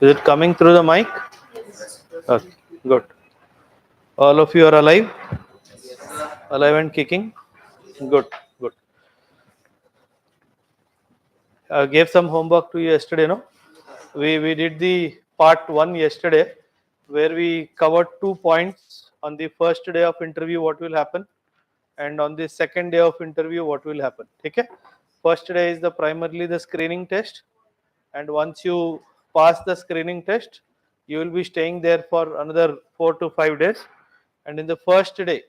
Is it coming through the mic? Okay, good. All of you are alive? Alive and kicking? Good, good. Gave some homework to you yesterday, no? We did the part 1 yesterday, where we covered 2 points. On the first day of interview, what will happen, and on the second day of interview, what will happen. Okay? First day is the primarily the screening test, and once you pass the screening test, you will be staying there for another 4 to 5 days. And in the first day,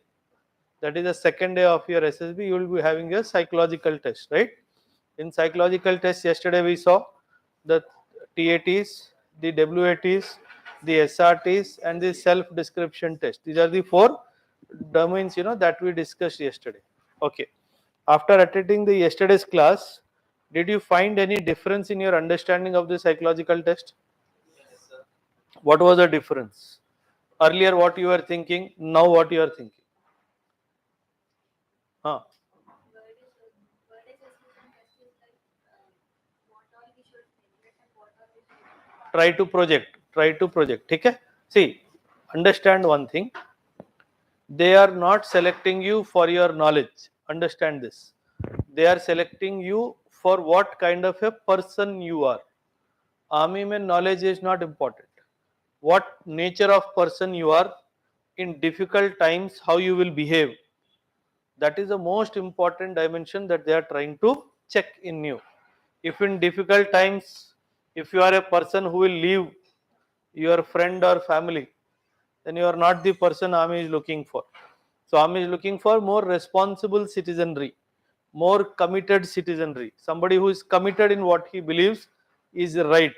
that is the second day of your SSB, you will be having a psychological test, right? In psychological test, yesterday we saw the TATs, the WATs, the SRTs, and the self description test. These are the 4 domains, that we discussed yesterday. Okay. After attending the yesterday's class, did you find any difference in your understanding of the psychological test? What was the difference? Earlier what you were thinking, now what you are thinking? Huh? Try to project. Okay? See, understand one thing. They are not selecting you for your knowledge. Understand this. They are selecting you for what kind of a person you are. Army mein knowledge is not important. What nature of person you are in difficult times, how you will behave, that is the most important dimension that they are trying to check in you. If in difficult times, if you are a person who will leave your friend or family, then you are not the person army is looking for. So army is looking for more responsible citizenry, more committed citizenry, somebody who is committed in what he believes is right,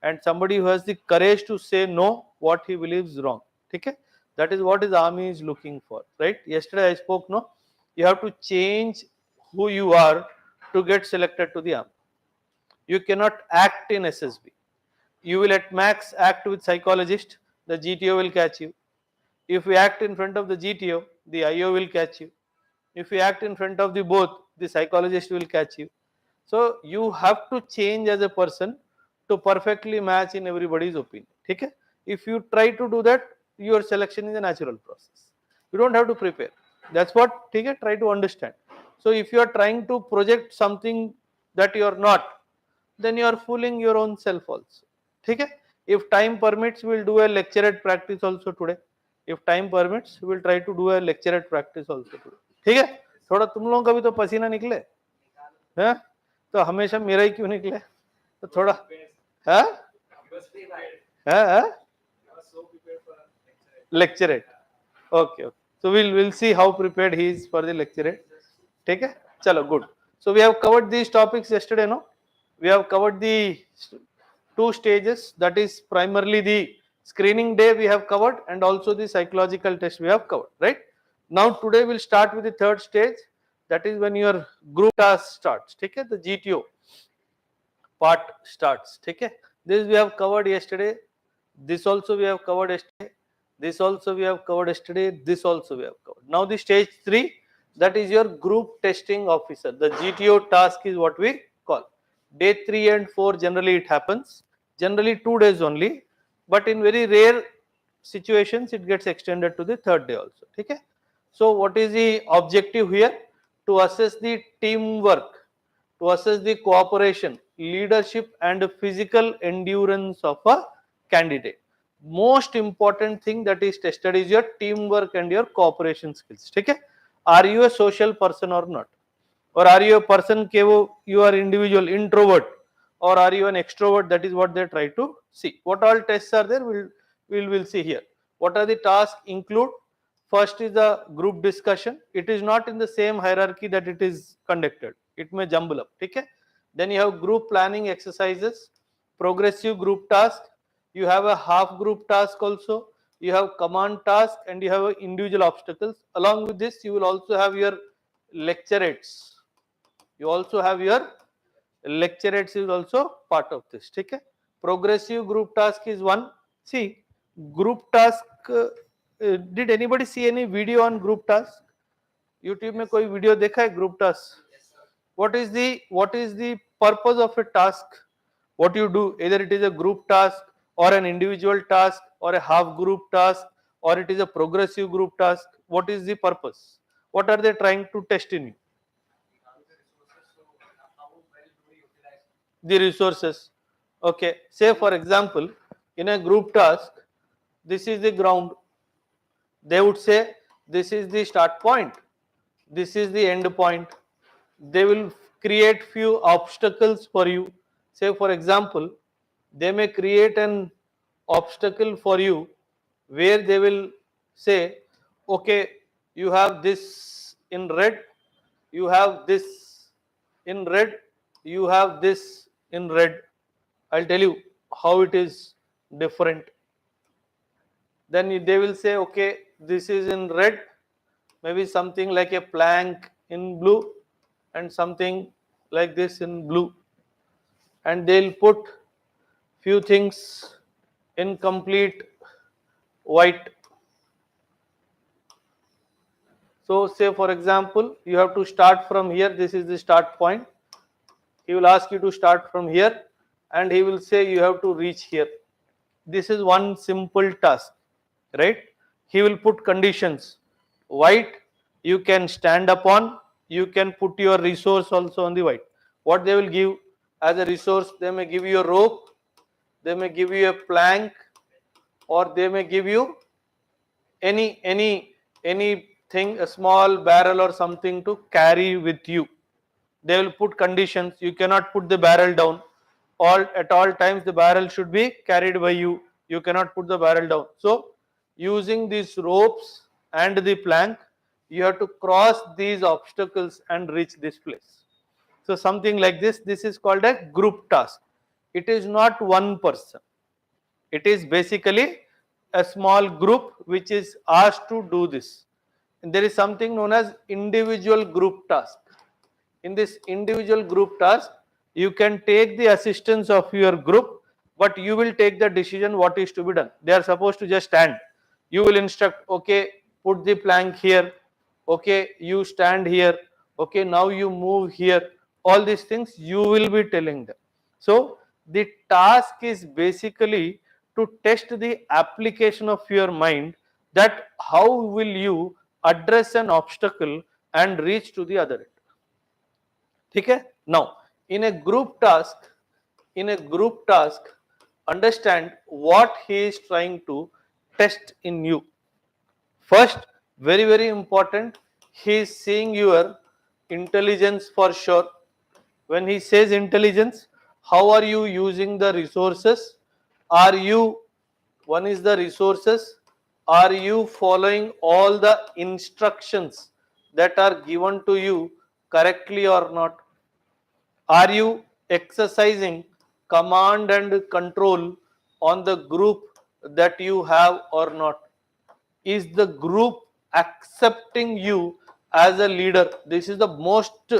and somebody who has the courage to say no what he believes wrong. Okay? That is what is army is looking for, right? Yesterday I spoke, no, you have to change who you are to get selected to the army. You cannot act in SSB. You will at max act with psychologist, the GTO will catch you. If you act in front of the GTO, the IO will catch you. If you act in front of the both, the psychologist will catch you. So you have to change as a person to perfectly match in everybody's opinion. Okay? If you try to do that, your selection is a natural process. You don't have to prepare. That's what, okay, try to understand. So if you are trying to project something that you are not, then you are fooling your own self also. Okay? If time permits, we will do a lecture at practice also today. If time permits, we will try to do a lecture at practice also today. ठीक है? थोड़ा तुम लोगों का भी तो पसीना निकले, हैं? तो हमेशा मेरा ही क्यों निकले? तो थोड़ा, हैं? हैं? Lecturate. Okay, okay. So we'll see how prepared he is for the lecturate. ठीक है? चलो, good. So we have covered these topics yesterday, no? We have covered the 2 stages, that is primarily the screening day we have covered, and also the psychological test we have covered, right? Now today we'll start with the 3rd stage, that is when your group task starts. Okay? The GTO part starts. Okay? This we have covered yesterday, this also we have covered yesterday, this also we have covered yesterday, this also we have covered. Now the stage 3, that is your group testing officer. The GTO task is what we call. Day 3 and 4 generally it happens, generally 2 days only, but in very rare situations it gets extended to the 3rd day also. Okay? So what is the objective here? To assess the teamwork, to assess the cooperation, leadership and physical endurance of a candidate. Most important thing that is tested is your teamwork and your cooperation skills. Okay? Are you a social person or not? Or are you a person you are individual introvert, or are you an extrovert? That is what they try to see. What all tests are there, we'll see here. What are the tasks include? First is the group discussion. It is not in the same hierarchy that it is conducted. It may jumble up. Okay? Then you have group planning exercises, progressive group task. You have a half group task also. You have command task, and you have individual obstacles. Along with this, you will also have your lecturates. You also have your lecturates is also part of this. Okay? Progressive group task is one. See, group task. Did anybody see any video on group task? YouTube में कोई video देखा है group task? What is the purpose of a task? What you do? Either it is a group task, or an individual task, or a half group task, or it is a progressive group task? What is the purpose? What are they trying to test in you? The resources. Okay, say for example, in a group task, this is the ground. They would say this is the start point, this is the end point. They will create few obstacles for you. Say for example, they may create an obstacle for you where they will say, okay, you have this in red, you have this in red, you have this in red. I'll tell you how it is different. Then they will say, okay, this is in red, maybe something like a plank in blue and something like this in blue, and they'll put few things in complete white. So say for example, you have to start from here, this is the start point. He will ask you to start from here and he will say you have to reach here. This is one simple task, right? He will put conditions. White, you can stand upon, you can put your resource also on the white. What they will give as a resource, they may give you a rope, they may give you a plank, or they may give you anything, a small barrel or something to carry with you. They will put conditions. You cannot put the barrel down. At all times the barrel should be carried by you. You cannot put the barrel down. So using these ropes and the plank, you have to cross these obstacles and reach this place. So something like this. This is called a group task. It is not one person. It is basically a small group which is asked to do this. And there is something known as individual group task. In this individual group task, you can take the assistance of your group, but you will take the decision what is to be done. They are supposed to just stand. You will instruct, okay, put the plank here, okay, you stand here, okay, now you move here. All these things you will be telling them. So the task is basically to test the application of your mind, that how will you address an obstacle and reach to the other end. Okay? Now, in a group task, understand what he is trying to test in you. First, very important, he is seeing your intelligence for sure. When he says intelligence, how are you using the resources? Are you, one is the resources, are you following all the instructions that are given to you correctly or not? Are you exercising command and control on the group that you have or not? Is the group accepting you as a leader? This is the most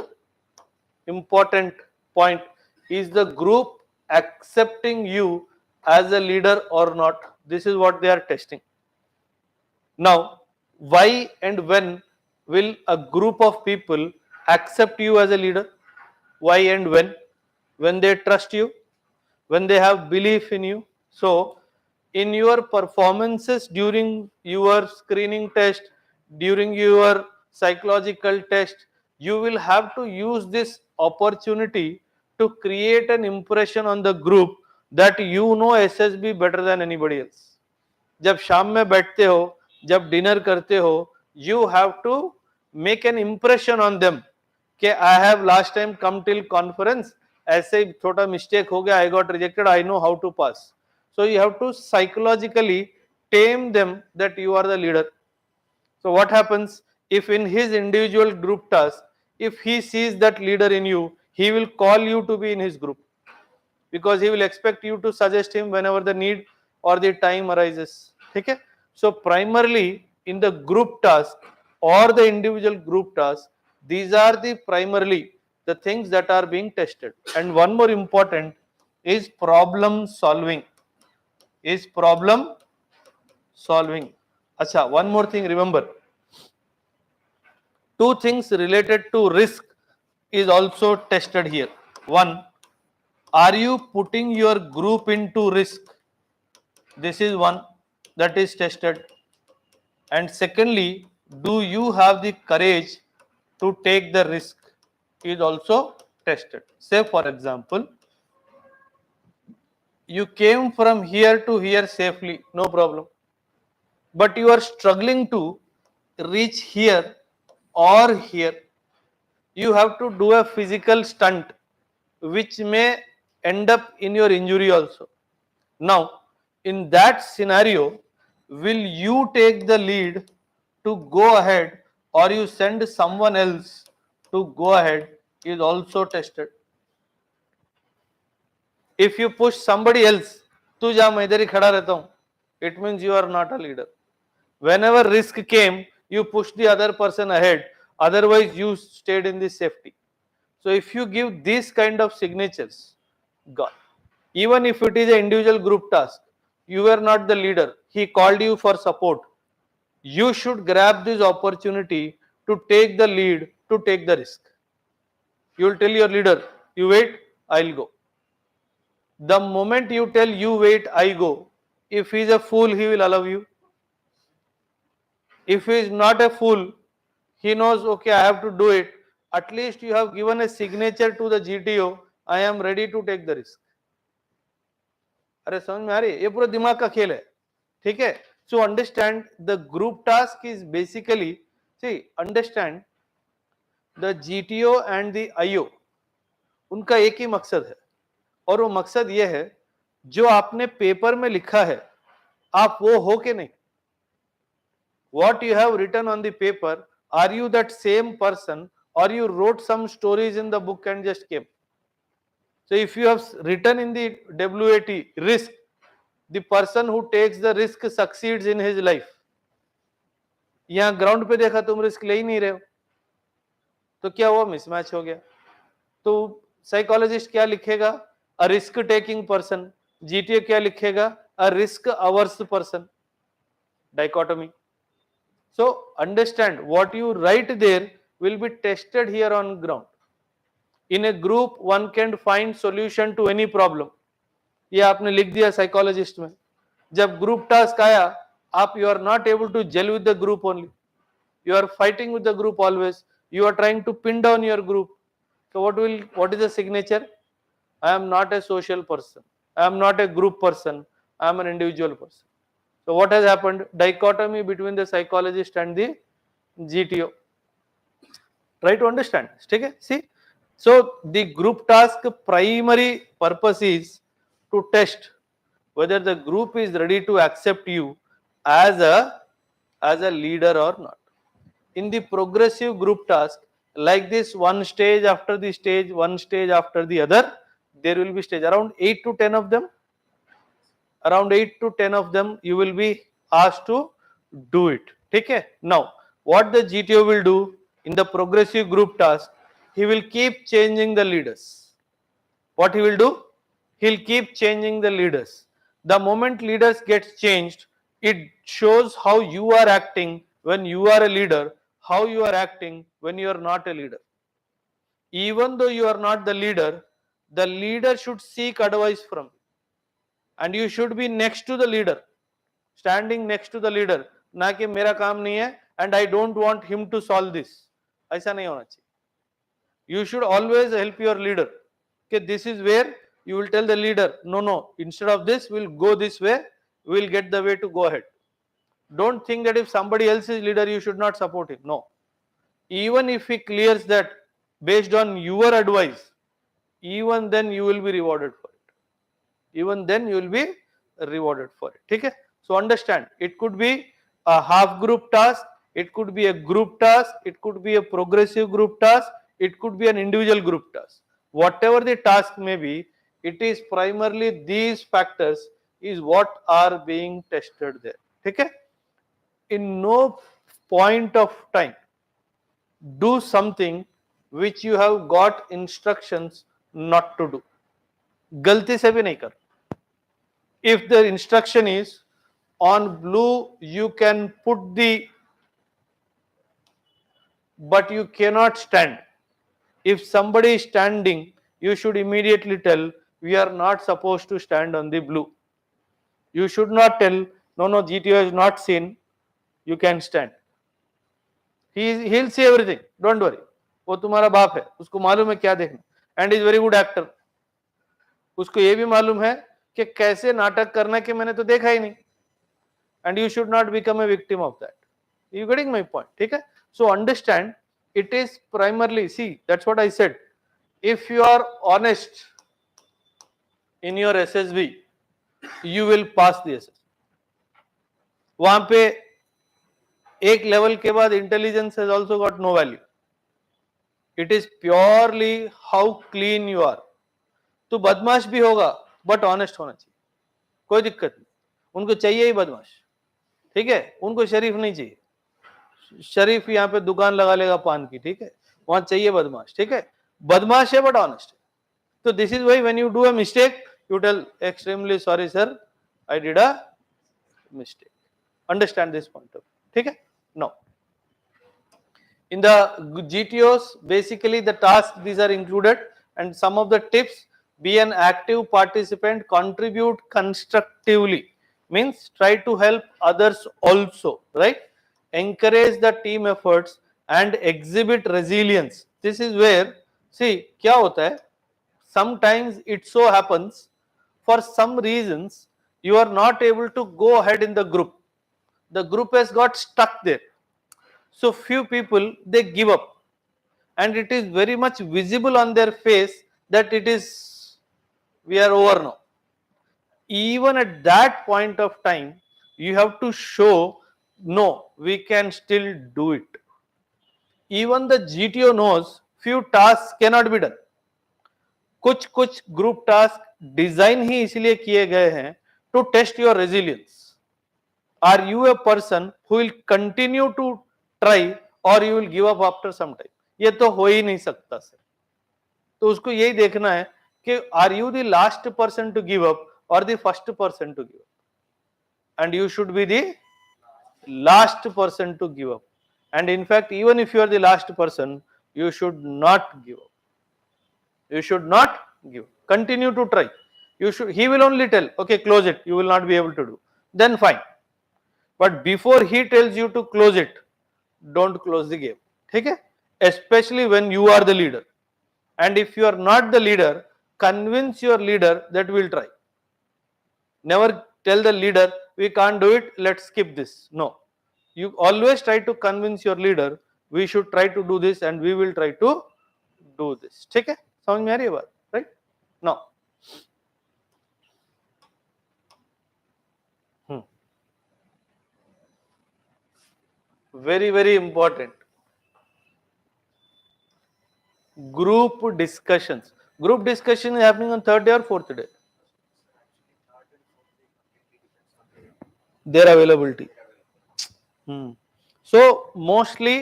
important point. Is the group accepting you as a leader or not? This is what they are testing. Now, why and when will a group of people accept you as a leader? Why and when? When they trust you, when they have belief in you. So in your performances during your screening test, during your psychological test, you will have to use this opportunity to create an impression on the group that you know SSB better than anybody else. जब शाम में बैठते हो, जब dinner करते हो, you have to make an impression on them कि I have last time come till conference, ऐसे ही छोटा mistake हो गया, I got rejected, I know how to pass. So you have to psychologically tame them that you are the leader. So what happens if in his individual group task, if he sees that leader in you, he will call you to be in his group, because he will expect you to suggest him whenever the need or the time arises. Okay? So primarily in the group task or the individual group task, these are the primarily the things that are being tested. And one more important is problem solving. Acha, one more thing, remember, two things related to risk is also tested here. One, are you putting your group into risk? This is one that is tested. And secondly, do you have the courage to take the risk is also tested. Say for example, you came from here to here safely, no problem. But you are struggling to reach here or here. You have to do a physical stunt which may end up in your injury also. Now, in that scenario, will you take the lead to go ahead or you send someone else to go ahead is also tested. If you push somebody else, तू जा मैं इधर ही खड़ा रहता हूं, it means you are not a leader. Whenever risk came, you pushed the other person ahead, otherwise you stayed in the safety. So if you give these kind of signatures, gone. Even if it is an individual group task, you were not the leader, he called you for support. You should grab this opportunity to take the lead, to take the risk. You will tell your leader, you wait, I'll go. The moment you tell you wait, I go, if he is a fool, he will allow you. If he is not a fool, he knows, okay, I have to do it. At least you have given a signature to the GTO, I am ready to take the risk. अरे समझ में आ रही है, ये पूरा दिमाग का खेल है, ठीक है. So understand the group task is basically, see understand the GTO and the IO, उनका एक ही मकसद है और वो मकसद ये है जो आपने पेपर में लिखा है आप वो हो के नहीं. What you have written on the paper, are you that same person or you wrote some stories in the book and just came? So if you have written in the WAT risk, the person who takes the risk succeeds in his life. यहाँ ground पे देखा तुम risk ले ही नहीं रहे हो, तो क्या हुआ, मिसमैच हो गया. तो साइकोलॉजिस्ट क्या लिखेगा, a risk taking person. GTA क्या लिखेगा, a risk averse person. Dichotomy. So understand what you write there will be tested here on ground. In a group one can find solution to any problem. ये आपने लिख दिया psychologist में. जब group task आया, आप you are not able to gel with the group only. You are fighting with the group always. You are trying to pin down your group. So what is the signature? I am not a social person. I am not a group person. I am an individual person. So what has happened? Dichotomy between the psychologist and the GTO. Try to understand. Okay? See? So the group task primary purpose is to test whether the group is ready to accept you as a leader or not. In the progressive group task, like this, one stage after the stage, one stage after the other, there will be stage around 8 to 10 of them. Around 8 to 10 of them you will be asked to do it. Okay? Now, what the GTO will do in the progressive group task, he will keep changing the leaders. What he will do? He'll keep changing the leaders. The moment leaders gets changed, it shows how you are acting when you are a leader, how you are acting when you are not a leader. Even though you are not the leader should seek advice from you. And you should be next to the leader, standing next to the leader. ना कि मेरा काम नहीं है and I don't want him to solve this. ऐसा नहीं होना चाहिए. You should always help your leader. Okay, this is where you will tell the leader, no, instead of this, we'll go this way, we'll get the way to go ahead. Don't think that if somebody else is leader, you should not support him. No. Even if he clears that based on your advice, even then you will be rewarded for it. Even then you will be rewarded for it. Okay? So understand, it could be a half group task, it could be a group task, it could be a progressive group task, it could be an individual group task. Whatever the task may be, it is primarily these factors is what are being tested there. Okay? In no point of time, do something which you have got instructions not to do. गलती से भी नहीं कर. If the instruction is on blue, you can put the, but you cannot stand. If somebody is standing, you should immediately tell, we are not supposed to stand on the blue. You should not tell, no, no, GTO has not seen, you can stand. He'll see everything, don't worry. वो तुम्हारा बाप है, उसको मालूम है क्या देखना, and is very good actor. उसको ये भी मालूम है कि कैसे नाटक करना कि मैंने तो देखा ही नहीं. And you should not become a victim of that. You getting my point? ठीक है? So understand, it is primarily, see, that's what I said. If you are honest in your SSB, you will pass the SSB. वहां पे एक level के बाद intelligence has also got no value. It is purely how clean you are. तो बदमाश भी होगा but honest होना चाहिए, कोई दिक्कत नहीं. उनको चाहिए ही बदमाश, ठीक है, उनको शरीफ नहीं चाहिए. शरीफ यहाँ पे दुकान लगा लेगा पान की, ठीक है, वहां चाहिए बदमाश, ठीक है. बदमाश है बट ऑनेस्ट. तो this is why when you do a mistake, you tell extremely sorry sir, I did a mistake. Understand this point of view. ठीक है? Now, in the GTOs, basically the tasks these are included, and some of the tips: be an active participant, contribute constructively, means try to help others also, right? Encourage the team efforts and exhibit resilience. This is where, see, क्या होता है? Sometimes it so happens, for some reasons, you are not able to go ahead in the group. The group has got stuck there. So few people, they give up. And it is very much visible on their face that it is, we are over now. Even at that point of time, you have to show, no, we can still do it. Even the GTO knows few tasks cannot be done. कुछ group task design ही इसलिए किए गए हैं to test your resilience. Are you a person who will continue to try और you will give up after some time? ये तो हो ही नहीं सकता सर. तो उसको यही देखना है कि are you the last person to give up और the first person to give up. And you should be the last person to give up. And in fact, even if you are the last person, you should not give up. You should not give. Continue to try. He will only tell, okay, close it. You will not be able to do. Then fine. But before he tells you to close it, don't close the game. Okay? Especially when you are the leader. And if you are not the leader, convince your leader that we will try. Never tell the leader, we can't do it, let's skip this. No. You always try to convince your leader, we should try to do this and we will try to do this. Okay? समझ में आ रही है बात, right? Now very very important, group discussions. Group discussion is happening on third day or fourth day? Their availability. So mostly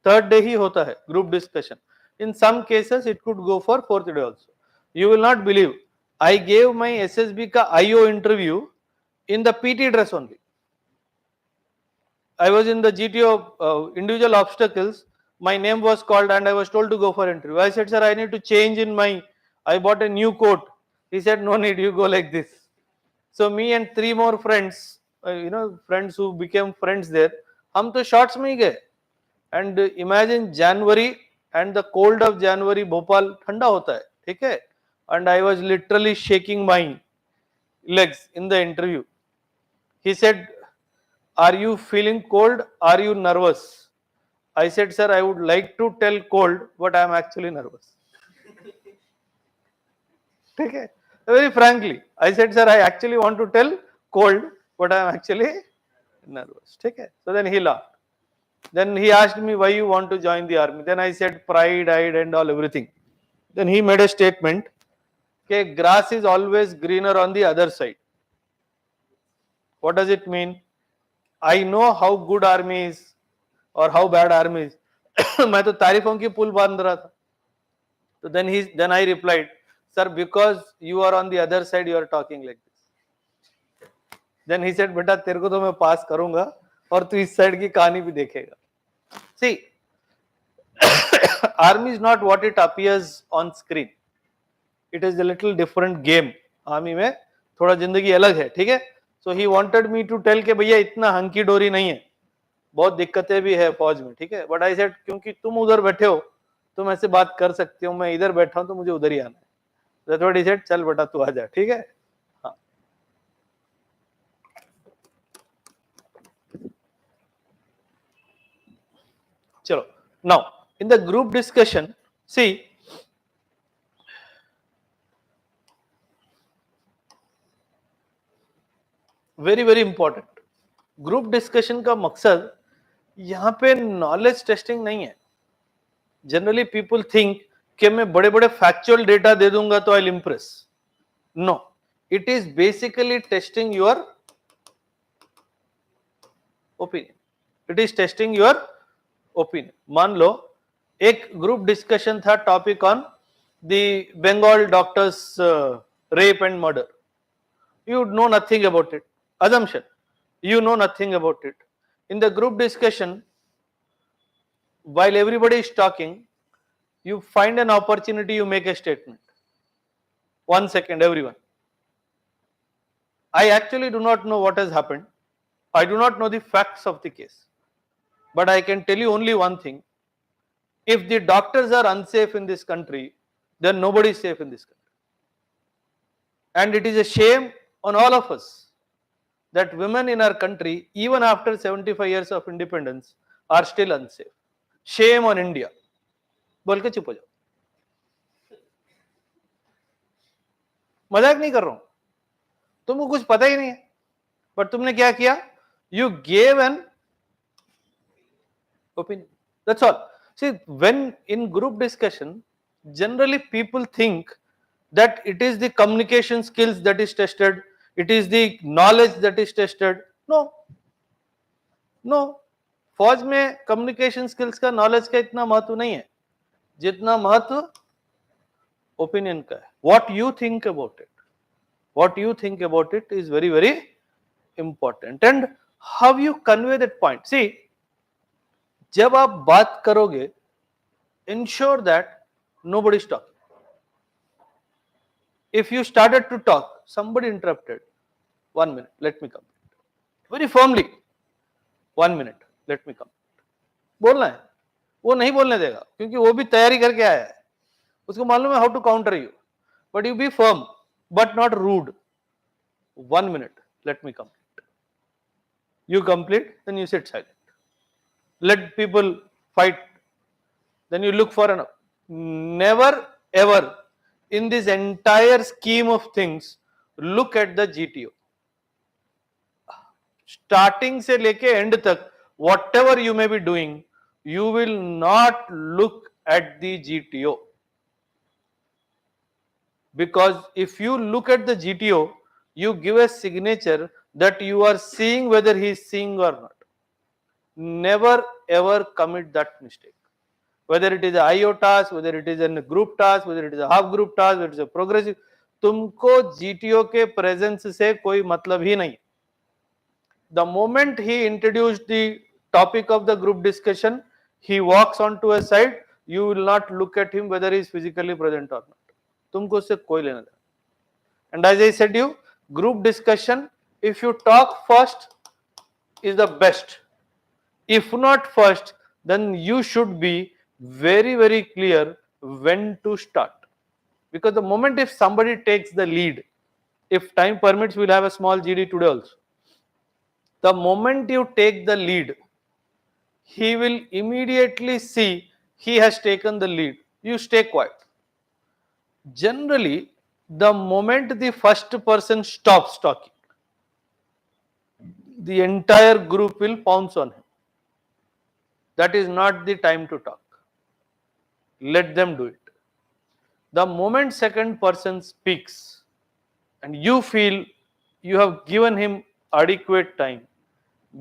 third day ही होता है group discussion. In some cases it could go for fourth day also. You will not believe, I gave my SSB का IO interview in the PT dress only. I was in the GTO individual obstacles. My name was called and I was told to go for interview. I said, sir, I need to change in my, I bought a new coat. He said, no need, you go like this. So me and three more friends, friends who became friends there, हम तो shorts में ही गए. And imagine January and the cold of January, Bhopal ठंडा होता है, ठीक है? And I was literally shaking my legs in the interview. He said, are you feeling cold? Are you nervous? I said, sir, I would like to tell cold, but I am actually nervous. ठीक है? Very frankly, I said, sir, I actually want to tell cold, but I am actually nervous. ठीक है? So then he laughed. Then he asked me, why you want to join the army? Then I said, pride, and all, everything. Then he made a statement, okay, grass is always greener on the other side. What does it mean? I know how good army is or how bad army is. मैं तो तारीफों की पुल बांध रहा था. So then I replied, sir, because you are on the other side, you are talking like this. Then he said, बेटा तेरे को तो मैं पास करूंगा और तू इस साइड की कहानी भी देखेगा. See, army is not what it appears on screen. It is a little different game. Army में थोड़ा जिंदगी अलग है, ठीक है? So he wanted me to tell कि भैया इतना हंकी डोरी नहीं है, बहुत दिक्कतें भी है फौज में, ठीक है. बट आई सेड क्योंकि तुम उधर बैठे हो तुम ऐसे बात कर सकते हो, मैं इधर बैठा हूं तो मुझे उधर ही आना है. दैट्स व्हाट ही सेड, चल बेटा तू आ जा, ठीक है. हाँ. चलो, now in the group discussion see very very important. Group discussion का मकसद यहाँ पे नॉलेज टेस्टिंग नहीं है. जनरली पीपल थिंक कि मैं बड़े बड़े फैक्चुअल डेटा दे दूंगा तो I impress. No, it is basically testing your opinion. It is testing your opinion. मान लो एक ग्रुप डिस्कशन था, topic on the Bengal doctors rape and murder. You know nothing about it. Assumption, you know nothing about it. In the group discussion, while everybody is talking, you find an opportunity, you make a statement. 1 second, everyone. I actually do not know what has happened. I do not know the facts of the case. But I can tell you only one thing. If the doctors are unsafe in this country, then nobody is safe in this country. And it is a shame on all of us that women in our country, even after 75 years of independence, are still unsafe. Shame on India. बोल के चुप हो जाओ. मजाक नहीं कर रहा हूं, तुमको कुछ पता ही नहीं है, बट तुमने क्या किया? You gave an opinion. That's all. See, when in group discussion, generally people think that it is the communication skills that is tested, it is the knowledge that is tested. No, no. फौज में communication skills का, knowledge का इतना महत्व नहीं है जितना महत्व ओपिनियन का है. What you think about it, what you think about it is very very important. And how you convey that point. See, जब आप बात करोगे, ensure that nobody is talking. If you started to talk, somebody interrupted. 1 minute, let me complete. Very firmly. 1 minute, let me complete. बोलना है, वो नहीं बोलने देगा क्योंकि वो भी तैयारी करके आया है, उसको मालूम है how to counter you. But you be firm but not rude. 1 minute, let me complete. You complete, then you sit silent. Let people fight. Then you look for an. Never ever in this entire scheme of things, look at the GTO. Starting से लेके end तक, whatever you may be doing, you will not look at the GTO. Because if you look at the GTO, you give a signature that you are seeing whether he is seeing or not. Never ever commit that mistake. Whether it is a IO task, whether it is a group task, whether it is a half group task, whether it is a progressive, तुमको GTO के presence से कोई मतलब ही नहीं. The moment he introduced the topic of the group discussion, he walks onto a side, you will not look at him whether he is physically present or not. तुमको उससे कोई लेना देना. And as I said you, group discussion, if you talk first, is the best. If not first, then you should be very very clear when to start. Because the moment if somebody takes the lead, if time permits, we'll have a small GD today also. The moment you take the lead, he will immediately see he has taken the lead. You stay quiet. Generally, the moment the first person stops talking, the entire group will pounce on him. That is not the time to talk. Let them do it. The moment second person speaks and you feel you have given him adequate time,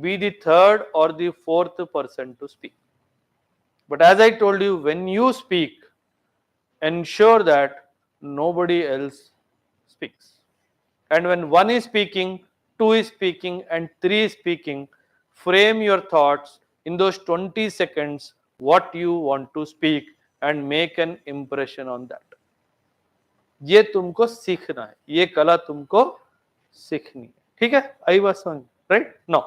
be the third or the fourth person to speak. But as I told you, when you speak, ensure that nobody else speaks. And when one is speaking, two is speaking, and three is speaking, frame your thoughts in those 20 seconds what you want to speak and make an impression on that. ये तुमको सीखना है, ये कला तुमको सीखनी है. ठीक है, आई बात समझ, right? No,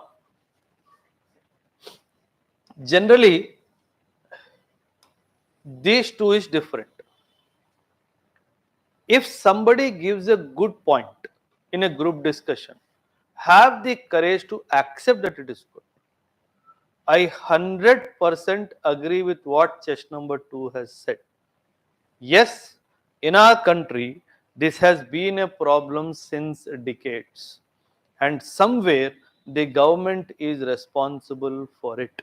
generally these two is different. If somebody gives a good point in a group discussion, have the courage to accept that it is good. I 100% agree with what chess number 2 has said. Yes, in our country, this has been a problem since decades, and somewhere the government is responsible for it.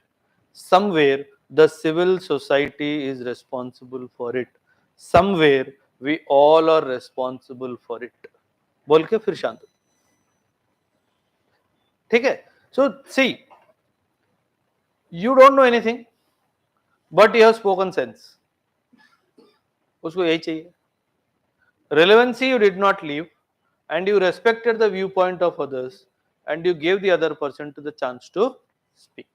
Somewhere the civil society is responsible for it. Somewhere we all are responsible for it. बोल के फिर शांत हो। ठीक है? So see, you don't know anything, but you have spoken sense. उसको यही चाहिए। Relevancy you did not leave, and you respected the viewpoint of others, and you gave the other person to the chance to speak.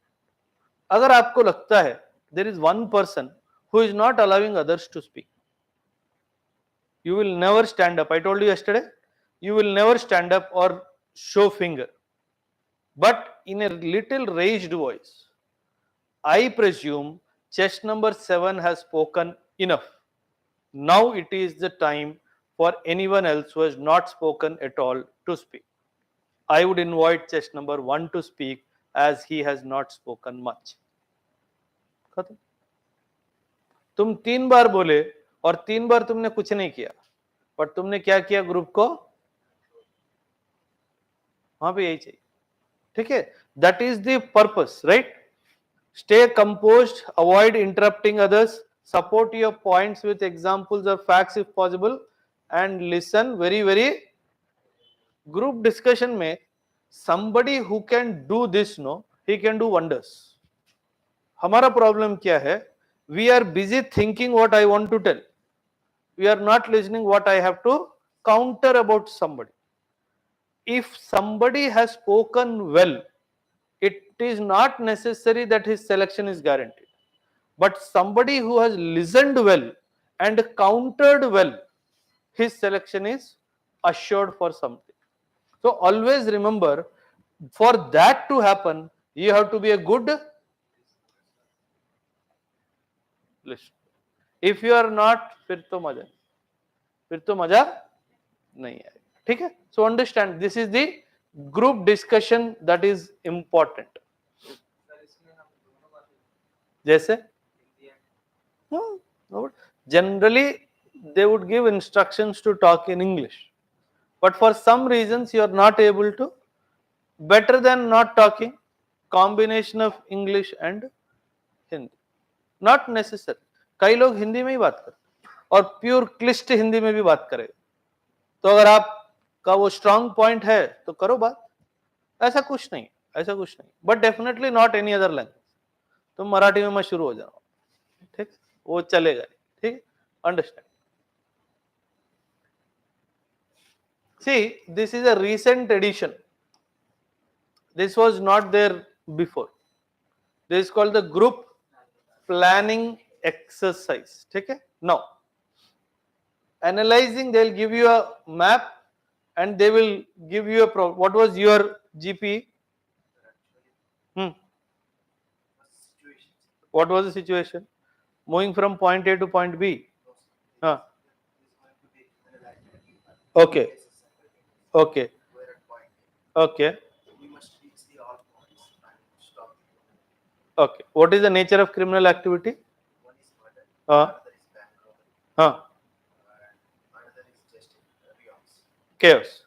अगर आपको लगता है there is one person who is not allowing others to speak, you will never stand up. I told you yesterday, you will never stand up or show finger, but in a little raised voice. I presume chess number 7 has spoken enough. Now it is the time for anyone else who has not spoken at all to speak. I would invite chess number 1 to speak as he has not spoken much. खत्म। तुम 3 बार बोले और 3 बार तुमने कुछ नहीं किया, but तुमने क्या किया ग्रुप को? वहां पे यही चाहिए, ठीक है? That is the purpose, right? Stay composed, avoid interrupting others, support your points with examples or facts if possible, and listen very, very. Group discussion में somebody who can do this, no, he can do wonders. हमारा problem क्या है? We are busy thinking what I want to tell. We are not listening what I have to counter about somebody. If somebody has spoken well, it is not necessary that his selection is guaranteed. But somebody who has listened well and countered well, his selection is assured for something. So always remember, for that to happen, you have to be a good listener. If you are not, फिर तो मजा नहीं आएगा, ठीक है? So understand, this is the group discussion that is important. जैसे generally they would give instructions to talk in English, but for some reasons you are not able to. Better than not talking, combination of English and Hindi. Not necessary. कई लोग हिंदी में ही बात करते और pure क्लिष्ट हिंदी में भी बात करें, तो अगर आपका वो स्ट्रांग पॉइंट है तो करो बात, ऐसा कुछ नहीं, ऐसा कुछ नहीं, but definitely not any other language. तुम मराठी में मत शुरू हो जाओ, ठीक, वो चलेगा, ठीक, understand. See, this is a recent addition. This was not there before. This is called the group planning exercise. Okay? Now, analyzing, they will give you a map and they will give you a what was your GP? What was the situation? Moving from point A to point B. Okay. Okay. Okay. Okay. What is the nature of criminal activity? Chaos.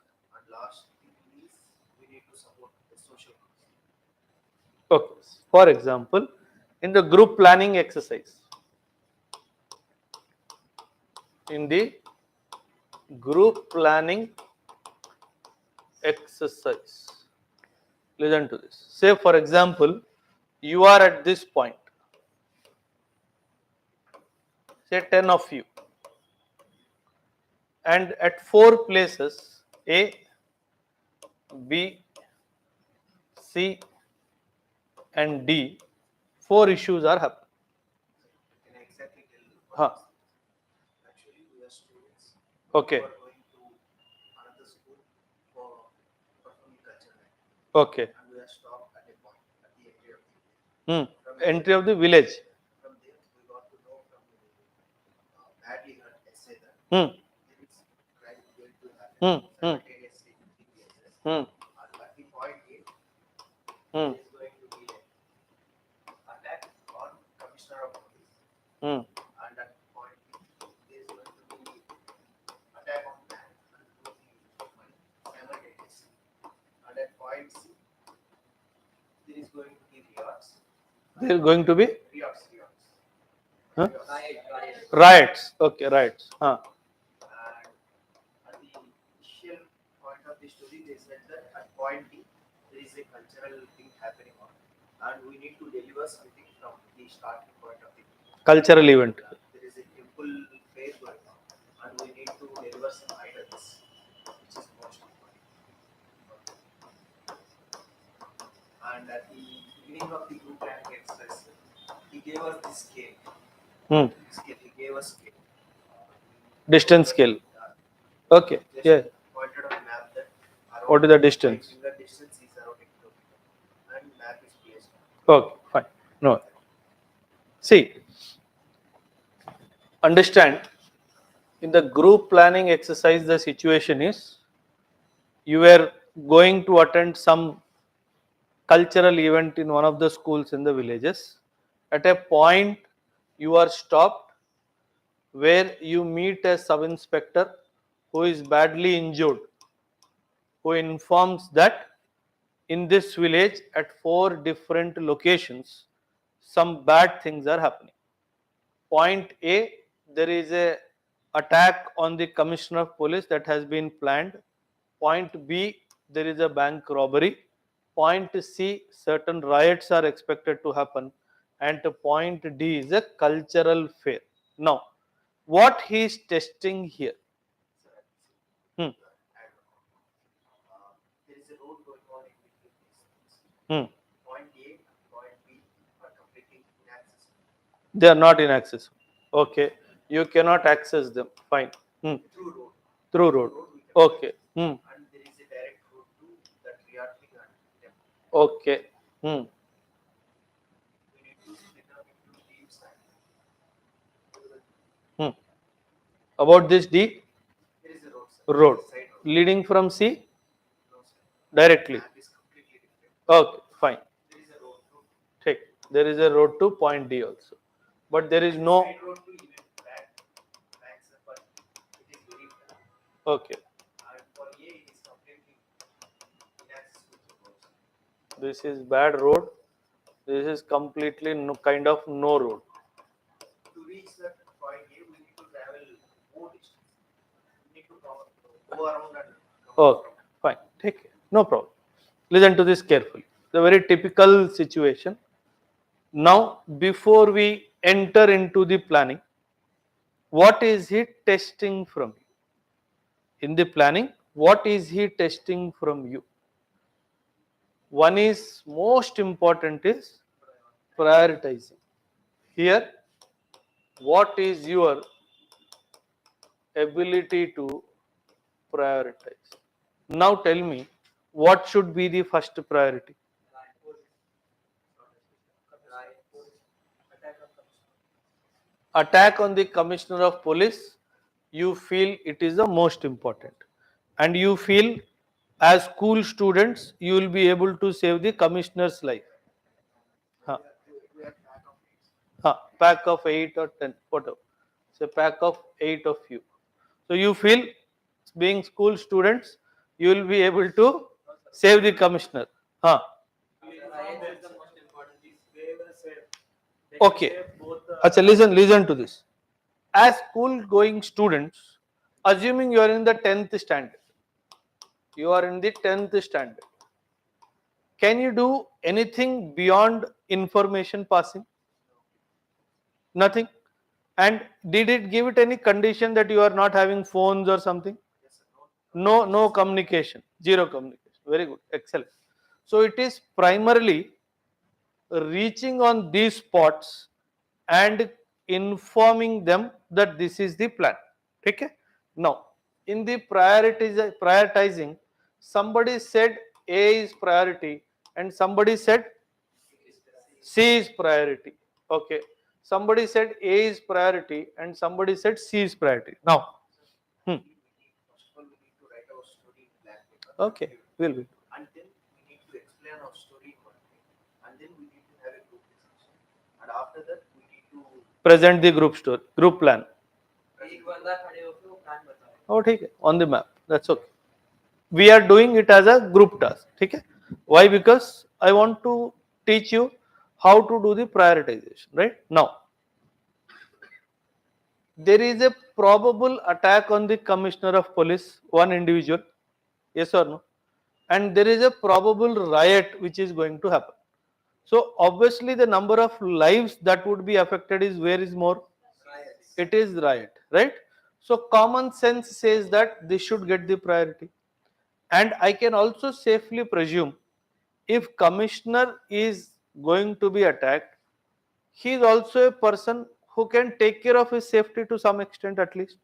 Okay. For example, in the group planning exercise, listen to this. Say for example, you are at this point, say 10 of you, and at 4 places, A, B, C and D, 4 issues are happening. Okay. Okay. and we are stopped at a point at the entry of the village. Hmm. From there, Entry of the village. from there, we got to know from the badly hurt essay that Hmm. there is crime going to happen Hmm. Hmm. simultaneously in three places. Hmm. And at the point A, Hmm. there is going to be an attack on Commissioner of Police, Hmm. and at point B, there is going to be attack on bank and losing money simultaneously. And at point C, there is going to be riots. They are going to be Riots. huh? Riots. Riots. Okay, riots. Huh. And at the initial point of the story, they said that at point D, there is a cultural thing happening on, and we need to deliver something from the starting point of the Cultural event. there is a temple fair going on, and we need to deliver some items, which is most important. And at the beginning of the group planning exercise, he gave us this scale. Hmm. He gave us scale. Distance scale. Okay. Just Yeah. pointed on map that around What is the distance? 5 finger distance is around a kilometer, and map is placed. Okay. Fine. No. See. Understand. In the group planning exercise, the situation is you were going to attend some cultural event in one of the schools in the villages. At a point, you are stopped where you meet a sub inspector who is badly injured, who informs that in this village at 4 different locations, some bad things are happening. Point A, there is a attack on the commissioner of police that has been planned. Point B, there is a bank robbery. Point C, certain riots are expected to happen. And point D is a cultural fair. Now, what he is testing here? Hmm. There is a road going on in between these things. Hmm. Point A and point B are completely inaccessible. They are not inaccessible. Okay, you cannot access them. Fine. Hmm. Through road. Through road. We can Okay. Hmm. and there is a direct road to that Riyadh and temple. Okay. Hmm. We need to split up into teams and Hmm. About this D there is a road, sir. road Side road. leading from C No, sir. directly. Map is completely different. Okay, fine. There is a road to Take. There is a road to point D also, but there is no. side road to even back, sir, but it is very flat. Okay. And for A, it is completely inaccessible to roads. This is bad road. This is completely no, kind of no road. To reach that point A, we need to travel more distance. We need to go around and come Okay, fine. Take care. No problem. Listen to this carefully. It's a very typical situation. Now, before we enter into the planning, what is he testing from you? In the planning, what is he testing from you? One is most important is prioritizing. Here, what is your ability to prioritize? Now tell me, what should be the first priority? Attack on the commissioner of police, you feel it is the most important. And you feel as school students, you will be able to save the commissioner's life. Huh. we are back of it. Huh. Pack of 8 or 10, whatever. It's a pack of 8 of you. So you feel, being school students, you will be able to save the commissioner. Huh. Okay. Acha, listen to this. As school going students, assuming you are in the 10th standard, you are in the 10th standard, can you do anything beyond information passing? Nothing. And did it give it any condition that you are not having phones or something? Yes, sir. No communication, zero communication. Very good, excellent. So it is primarily reaching on these spots and informing them that this is the plan. Okay. Now, in the prioritizing, somebody said A is priority and somebody said C is priority. Okay. Somebody said A is priority and somebody said C is priority. Now, hmm, First of all, we need to write our story in blank paper. okay, will be. And then we need to explain our story in one way. And then we need to have a group discussion. And after that, we need to Present the group story, group plan. एक बंदा खड़े होकर वो plan बताए. Oh, ठीक है, on the map. That's okay. We are doing it as a group task. ठीक है? Why? Because I want to teach you how to do the prioritization. Right now, there is a probable attack on the commissioner of police, one individual. Yes or no? And there is a probable riot which is going to happen. So obviously the number of lives that would be affected is where is more? Riots. It is riot, right? So common sense says that this should get the priority. And I can also safely presume if commissioner is going to be attacked, he is also a person who can take care of his safety to some extent at least.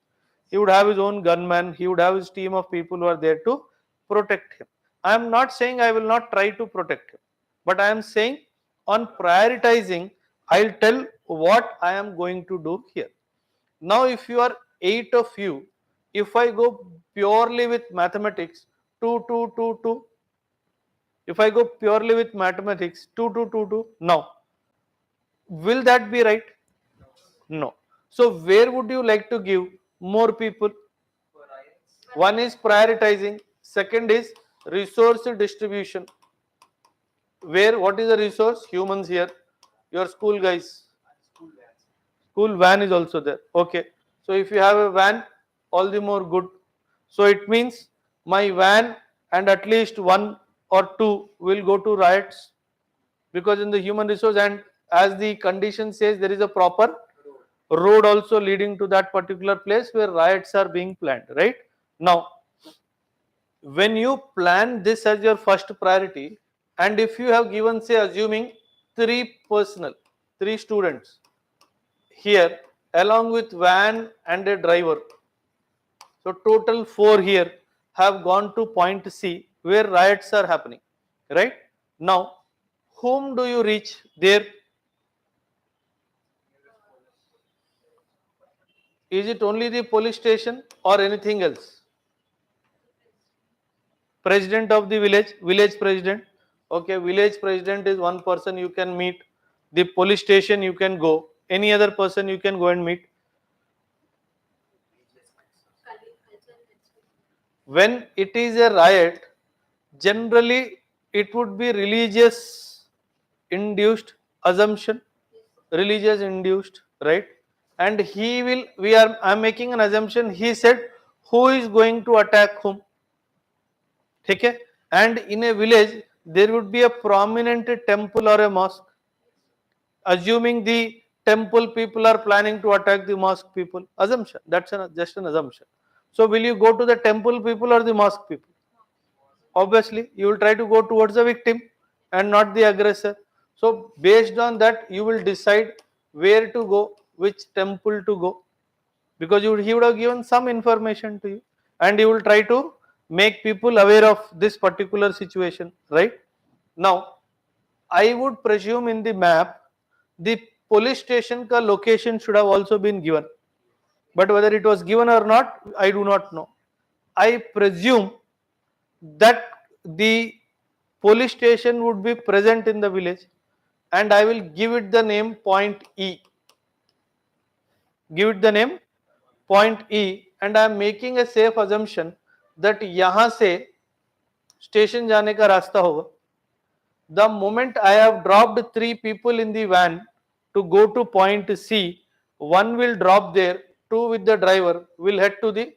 He would have his own gunman, he would have his team of people who are there to protect him. I am not saying I will not try to protect him, but I am saying on prioritizing, I'll tell what I am going to do here. Now, if you are 8 of you, if I go purely with mathematics, 2, 2, 2, 2, if I go purely with mathematics, 2, 2, 2, 2, now, will that be right? No. So, where would you like to give more people? For riots. One is prioritizing, second is resource distribution. Where, what is the resource? Humans here, your school guys. School vans. School van is also there. Okay. So if you have a van, all the more good. So it means my van and at least one or two will go to riots, because in the human resource, and as the condition says, there is a proper road also leading to that particular place where riots are being planned, right? Now, when you plan this as your first priority, and if you have given, say, assuming three students here along with van and a driver, so total 4 here have gone to point C where riots are happening, right? Now, whom do you reach there? Is it only the police station or anything else? President of the village president. Okay, village president is one person you can meet. The police station you can go. Any other person you can go and meet. When it is a riot, generally it would be religious induced assumption, religious induced, right? And I'm making an assumption, he said, who is going to attack whom? Okay? And in a village, there would be a prominent temple or a mosque. Assuming the temple people are planning to attack the mosque people, assumption, that's just an assumption. So will you go to the temple people or the mosque people? Obviously, you will try to go towards the victim and not the aggressor. So based on that, you will decide where to go, which temple to go, because he would have given some information to you, and you will try to make people aware of this particular situation, right? Now, I would presume in the map, the police station ka location should have also been given, but whether it was given or not, I do not know. I presume that the police station would be present in the village, and I will give it the name point E. Give it the name point E, and I am making a safe assumption that यहाँ से station जाने का रास्ता होगा. The moment I have dropped 3 people in the van to go to point C, one will drop there, 2 with the driver will head to the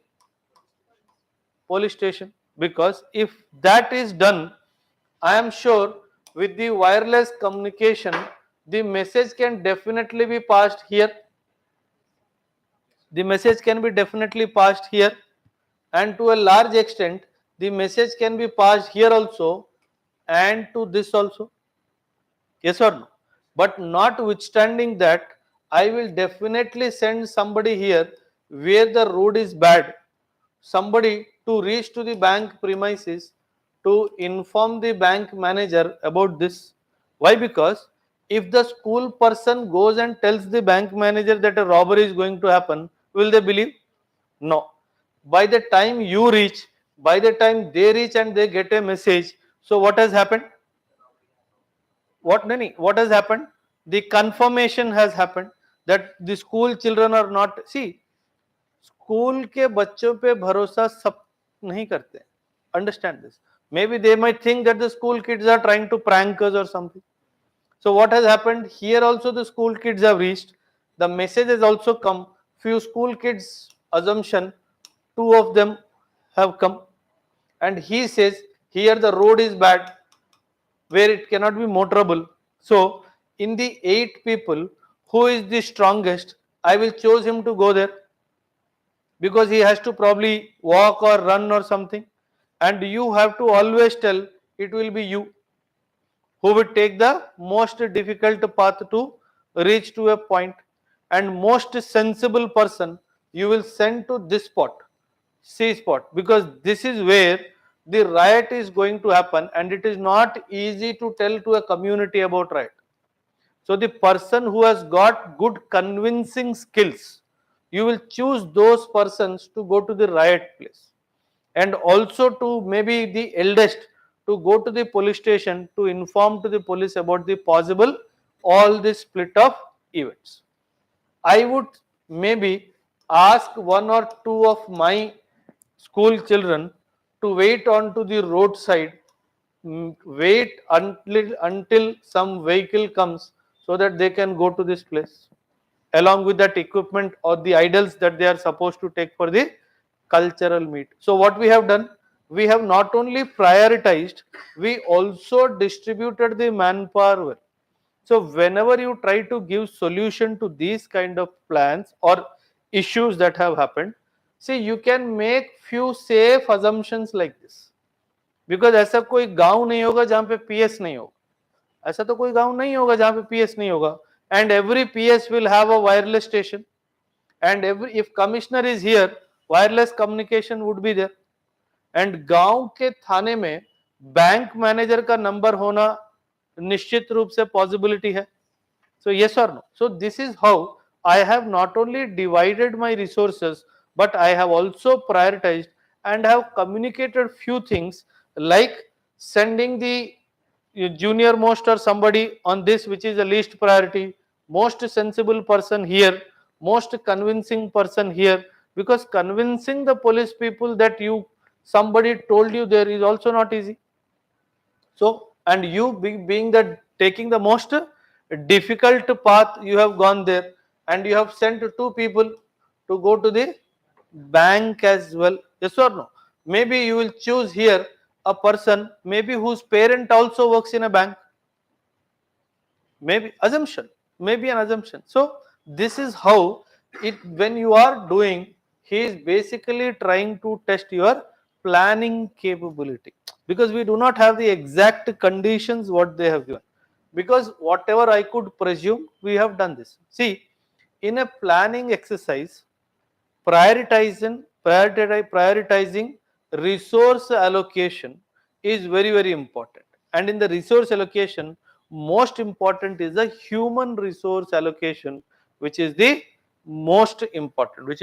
police station, because if that is done, I am sure with the wireless communication, the message can definitely be passed here. The message can be definitely passed here, and to a large extent, the message can be passed here also and to this also. Yes or no? But notwithstanding that, I will definitely send somebody here where the road is bad, somebody to reach to the bank premises to inform the bank manager about this. Why? Because if the school person goes and tells the bank manager that a robbery is going to happen, will they believe? No. By the time you reach, by the time they reach and they get a message, so what has happened? What Nani? What has happened? The confirmation has happened that the school children are not. See, school के बच्चों पे भरोसा सब नहीं करते. Understand this. Maybe they might think that the school kids are trying to prank us or something. So what has happened here? Also, the school kids have reached. The message has also come. Few school kids assumption, two of them have come, and he says here the road is bad, where it cannot be motorable. So in the 8 people, who is the strongest? I will choose him to go there, because he has to probably walk or run or something, and you have to always tell it will be you who will take the most difficult path to reach to a point, and most sensible person you will send to this spot, C spot, because this is where the riot is going to happen, and it is not easy to tell to a community about riot. So the person who has got good convincing skills, you will choose those persons to go to the riot place, and also to maybe the eldest to go to the police station to inform to the police about the possible all this split of events. I would maybe ask one or two of my school children to wait onto the roadside, wait until some vehicle comes, so that they can go to this place along with that equipment or the idols that they are supposed to take for the cultural meet. So what we have done, we have not only prioritized, we also distributed the manpower well. So whenever you try to give solution to these kind of plans or issues that have happened, see, you can make few safe assumptions like this, because ऐसा कोई गांव नहीं होगा जहां पे PS नहीं होगा, ऐसा तो कोई गांव नहीं होगा जहां पे पीएस नहीं होगा, and every PS will have a wireless station, and every if commissioner is here, wireless communication would be there, and गांव के थाने में बैंक मैनेजर का नंबर होना निश्चित रूप से पॉसिबिलिटी है. So yes or no? So this is how I have not only divided my resources, but I have also prioritized and have communicated few things, like sending the junior most or somebody on this which is the least priority, most sensible person here, most convincing person here, because convincing the police people that you somebody told you there is also not easy. So, and you being the taking the most difficult path, you have gone there, and you have sent 2 people to go to the bank as well. Yes or no? Maybe you will choose here a person maybe whose parent also works in a bank. Maybe assumption, maybe an assumption. So this is how it, when you are doing, he is basically trying to test your planning capability, because we do not have the exact conditions what they have given, because whatever I could presume, we have done this. See, in a planning exercise, prioritizing resource allocation is very important, and in the resource allocation, most important is the human resource allocation, which is the most important,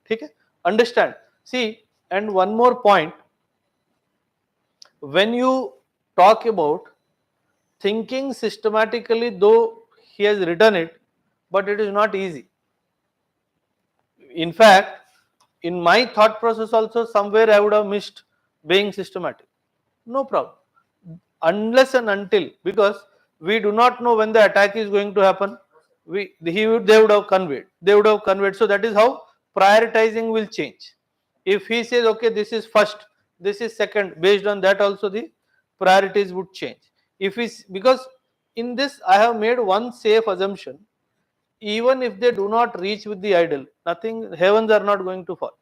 ठीक है. Understand? See, and one more point, when you talk about thinking systematically, though he has written it, but it is not easy. In fact, in my thought process also, somewhere I would have missed being systematic. No problem. Unless and until, because we do not know when the attack is going to happen, they would have conveyed. So that is how prioritizing will change. If he says, okay, this is first, this is second, based on that also the priorities would change. If he's, because in this I have made one safe assumption, even if they do not reach with the idol, nothing, heavens are not going to fall.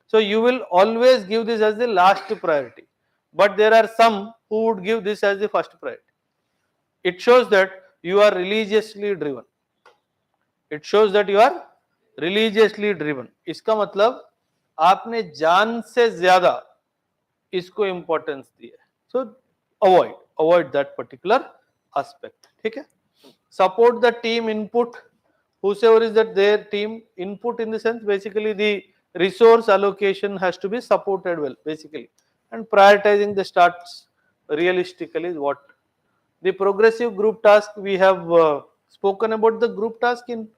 So you will always give this as the last priority, but there are some who would give this as the first priority. It shows that you are religiously driven. इसका मतलब आपने जान से ज्यादा इसको importance दिए, सो avoid that particular aspect. ठीक है, support the team input, whosoever is that their team input, in the sense basically the resource allocation has to be supported well basically, and prioritizing the starts realistically is what the progressive group task. We have spoken about the group task in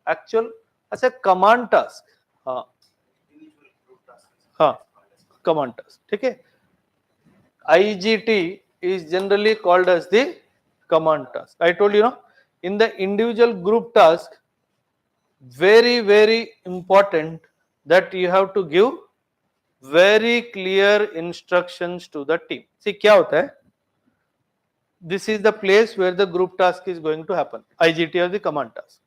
actual as a command task. हाँ Individual group task is हाँ called as command task. ठीक है, IGT is generally called as the command task. I told you, in the individual group task, very important that you have to give very clear instructions to the team. See क्या होता है, this is the place where the group task is going to happen, IGT or the command task.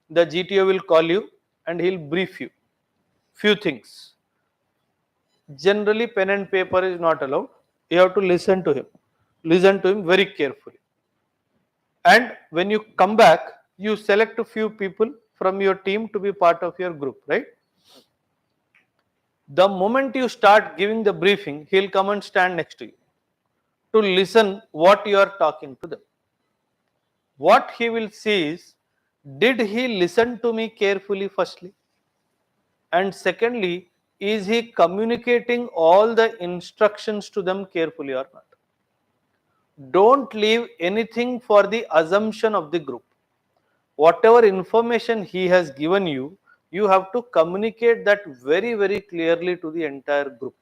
The GTO will call you and he'll brief you few things. Generally pen and paper is not allowed, you have to listen to him very carefully. And when you come back, you select a few people from your team to be part of your group, right? The moment you start giving the briefing, he'll come and stand next to you to listen what you are talking to them. What he will see is, did he listen to me carefully firstly, and secondly, is he communicating all the instructions to them carefully or not? Don't leave anything for the assumption of the group. Whatever information he has given you, you have to communicate that very clearly to the entire group,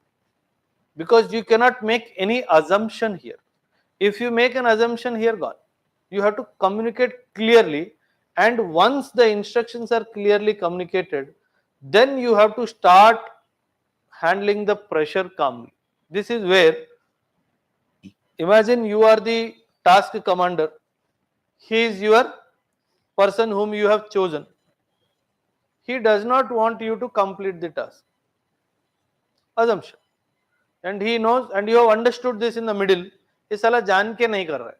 because you cannot make any assumption here. If you make an assumption here, gone. You have to communicate clearly, and once the instructions are clearly communicated, then you have to start handling the pressure calmly. This is where, imagine you are the task commander, he is your person whom you have chosen. He does not want you to complete the task. Assumption. And he knows, and you have understood this in the middle, ये साला जान के नहीं कर रहा है.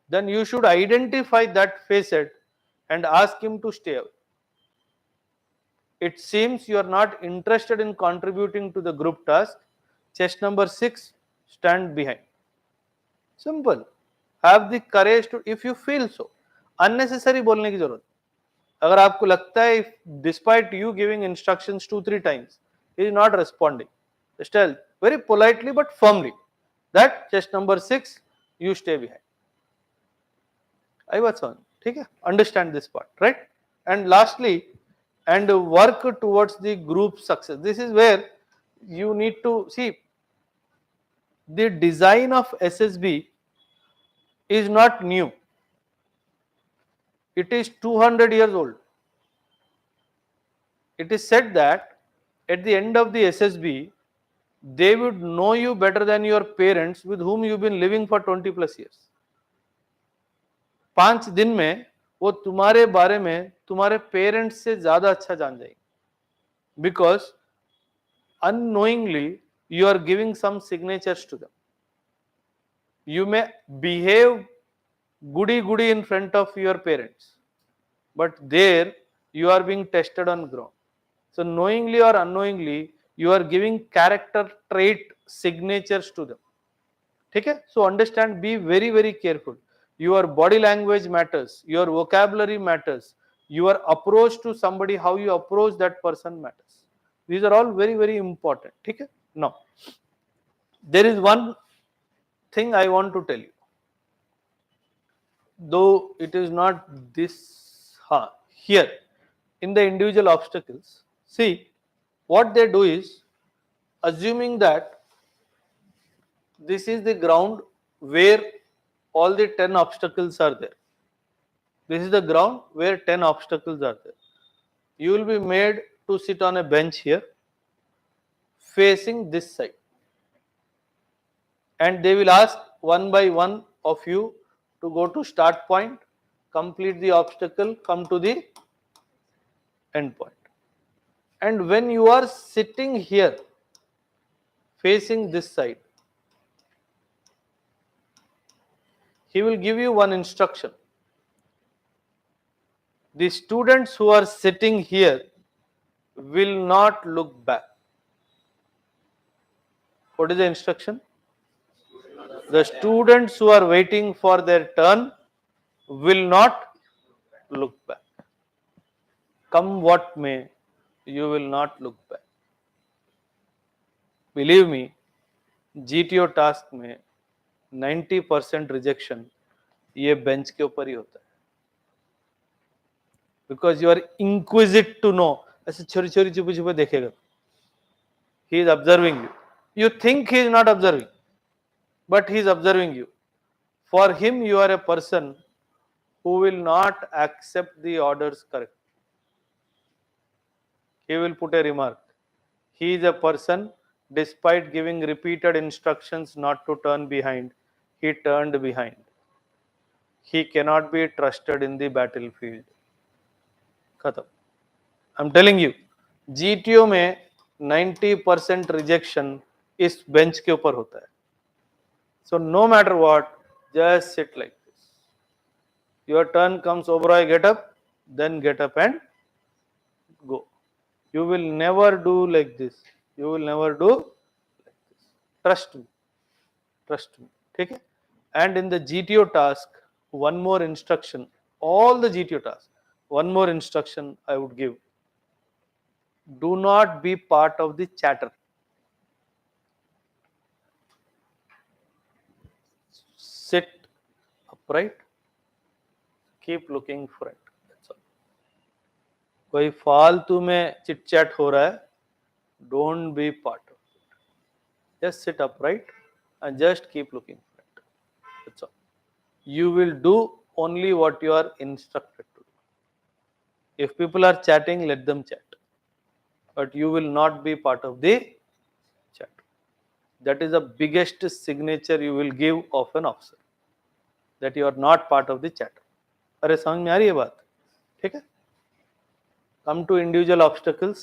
Then you should identify that facet and ask him to stay away. It seems you are not interested in contributing to the group task. Chest number 6, stand behind. Simple. Have the courage to, if you feel so. Unnecessary बोलने की जरूरत. अगर आपको लगता है, if despite you giving instructions 2-3 times, he is not responding, just tell very politely but firmly that chest number 6, you stay behind. I was on. ठीक है, understand this part, right? And lastly, and work towards the group success. This is where you need to see, the design of SSB is not new. It is 200 years old. It is said that at the end of the SSB, they would know you better than your parents with whom you've been living for 20 plus years. 5 दिन में वो तुम्हारे बारे में तुम्हारे parents से ज्यादा अच्छा जान जाएंगे, because unknowingly you are giving some signatures to them. You may behave goody in front of your parents, but there you are being tested on ground. So knowingly or unknowingly, you are giving character trait signatures to them. ठीक है, so understand, be very careful. Your body language matters, your vocabulary matters, your approach to somebody, how you approach that person matters. These are all very important. ठीक है, now there is one thing I want to tell you, though it is not this here in the individual obstacles. See, what they do is, assuming that this is the ground where all the 10 obstacles are there. This is the ground where 10 obstacles are there. You will be made to sit on a bench here facing this side, and they will ask one by one of you to go to start point, complete the obstacle, come to the end point. And when you are sitting here facing this side, he will give you one instruction. The students who are sitting here will not look back. What is the instruction? The students who are waiting for their turn will not look back. Come what may, you will not look back. Believe me, GTO task में 90% rejection ये bench के ऊपर ही होता है, because you are inquisitive to know. ऐसे छोरी छोरी चुपे चुपे देखेगा. He is observing you. You think he is not observing, but he is observing you. For him you are a person who will not accept the orders correct. He will put a remark. He is a person, despite giving repeated instructions not to turn behind, he turned behind. He cannot be trusted in the battlefield. खत्म. I'm telling you, GTO में 90% rejection इस bench के ऊपर होता है. So no matter what, just sit like this. Your turn comes, Oberoi, get up, then get up and go. You will never do like this. You will never do like this. Trust me. Trust me. Okay? And in the GTO task, one more instruction. All the GTO tasks, one more instruction I would give. Do not be part of the chatter. Sit upright. Keep looking front. That's all. कोई फालतू में chit chat हो रहा है, don't be part of it. Just sit upright and just keep looking front. That's all. You will do only what you are instructed to do. If people are chatting, let them chat, but you will not be part of the chat. That is the biggest signature you will give of an officer, that you are not part of the chat. अरे समझ में आ रही है बात? ठीक है. Come to individual obstacles.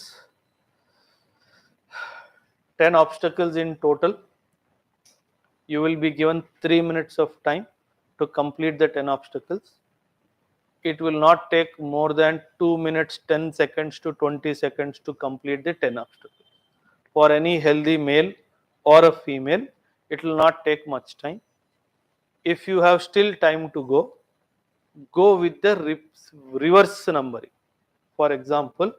10 obstacles in total. You will be given 3 minutes of time to complete the 10 obstacles. It will not take more than 2 minutes 10 seconds to 20 seconds to complete the 10 obstacles. For any healthy male or a female, it will not take much time. If you have still time to go with the reverse numbering. For example,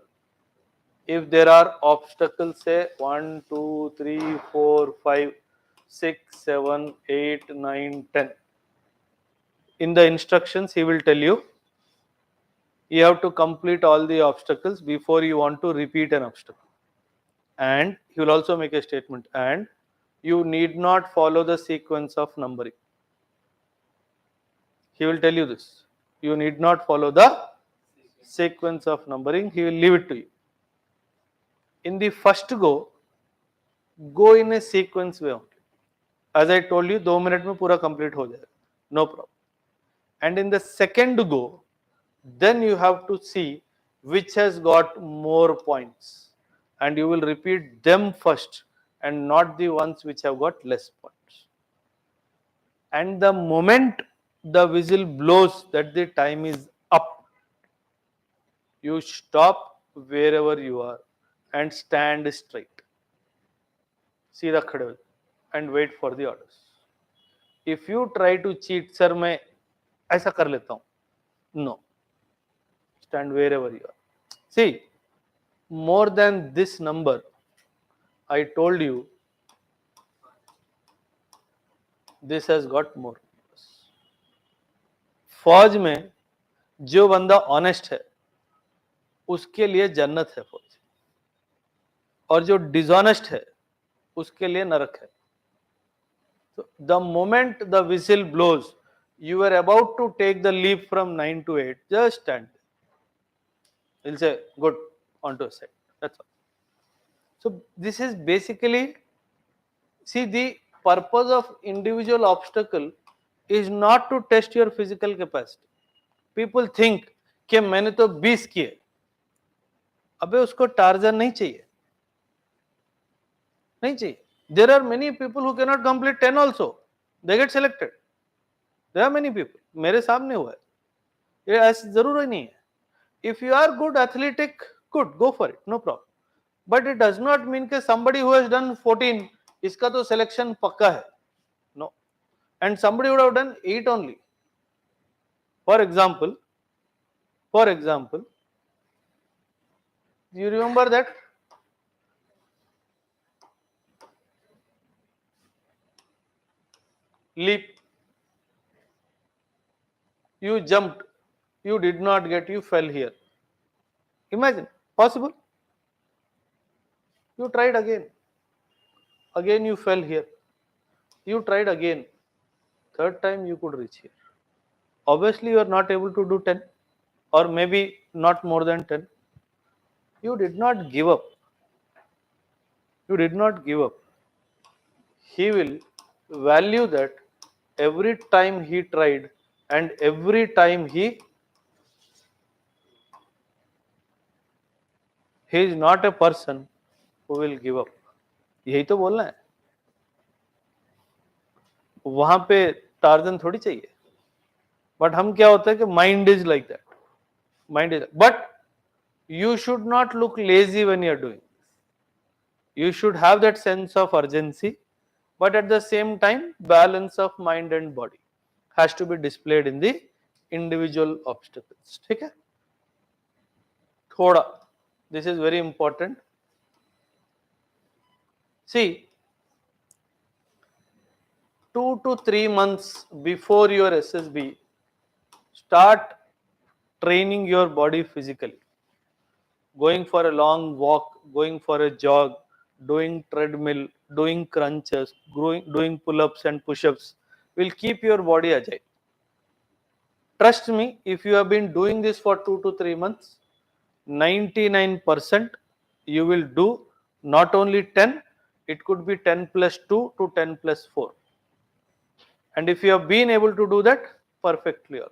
if there are obstacles, say 1, 2, 3, 4, 5, 6, 7, 8, 9, 10. In the instructions, he will tell you, you have to complete all the obstacles before you want to repeat an obstacle. And he will also make a statement, and you need not follow the sequence of numbering. He will tell you this. You need not follow the sequence of numbering. He will leave it to you. In the first go in a sequence way only. As I told you, 2 minutes में पूरा complete हो जाएगा. No problem. And in the second go, then you have to see which has got more points. And you will repeat them first and not the ones which have got less points. And the moment the whistle blows that the time is up, you stop wherever you are and stand straight. सीधा खड़े हो and wait for the orders. If you try to cheat, sir, मैं ऐसा कर लेता हूँ. No. Stand wherever you are. See, more than this number, I told you, this has got more. फौज में जो बंदा ऑनेस्ट है उसके लिए जन्नत है फौज, और जो डिसऑनेस्ट है उसके लिए नरक है. So the moment the whistle blows, you are about to take the leap from 9 to 8, just stand. He'll say, good, on to a side. That's all. So this is basically, see, the purpose of individual obstacle is not to test your physical capacity. People think कि मैंने तो 20 किए, अबे उसको torsion नहीं चाहिए, नहीं चाहिए. There are many people who cannot complete 10 also. They get selected. There are many people. मेरे सामने हुआ है. ये ऐसा जरूरी नहीं है. If you are good athletic, good, go for it, no problem. But it does not mean that somebody who has done 14 इसका तो सिलेक्शन पक्का है. No. And somebody would have done 8 only. For example, you remember that leap, you jumped, you did not get, you fell here. Imagine, possible? You tried again you fell here. You tried again, third time you could reach here. Obviously, you are not able to do 10, or maybe not more than 10. You did not give up. You did not give up. He will value that every time he tried and every time he is not a person who will give up. यही तो बोलना है. वहां पे torsion थोड़ी चाहिए. But हम क्या होता है कि mind is like that. Mind is but you should not look lazy when you are doing. You should have that sense of urgency, but at the same time balance of mind and body has to be displayed in the individual obstacles. ठीक है. थोड़ा, this is very important. See, 2 to 3 months before your SSB, start training your body physically. Going for a long walk, going for a jog, doing treadmill, doing crunches, doing pull-ups and push-ups will keep your body agile. Trust me, if you have been doing this for 2 to 3 months, 99% you will do not only 10, it could be 10 plus 2 to 10 plus 4. And if you have been able to do that, perfectly all.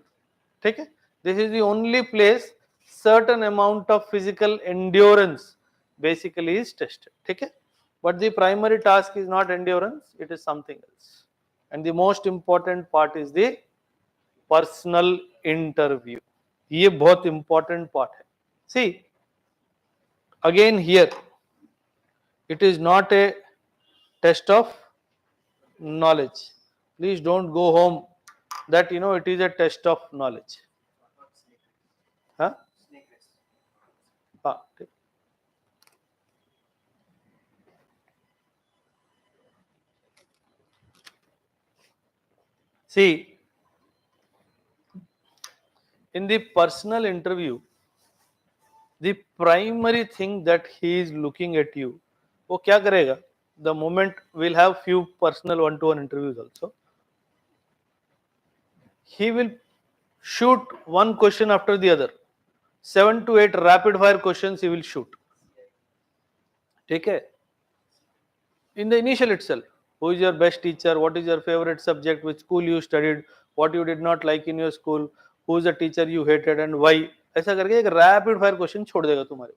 Okay? This is the only place certain amount of physical endurance basically is tested. Okay? But the primary task is not endurance, it is something else. And the most important part is the personal interview. ये बहुत important part है. See, again here, it is not a test of knowledge. Please don't go home that it is a test of knowledge. Huh? Snake race. हाँ, ठीक. See, in the personal interview, the primary thing that he is looking at you, वो क्या करेगा? The moment we'll have few personal one-to-one interviews also. He will shoot one question after the other. 7 to 8 rapid fire questions he will shoot. Okay? In the initial itself, who is your best teacher? What is your favorite subject? Which school you studied? What you did not like in your school? Who is the teacher you hated and why? ऐसा करके एक rapid fire question छोड़ देगा तुम्हारे.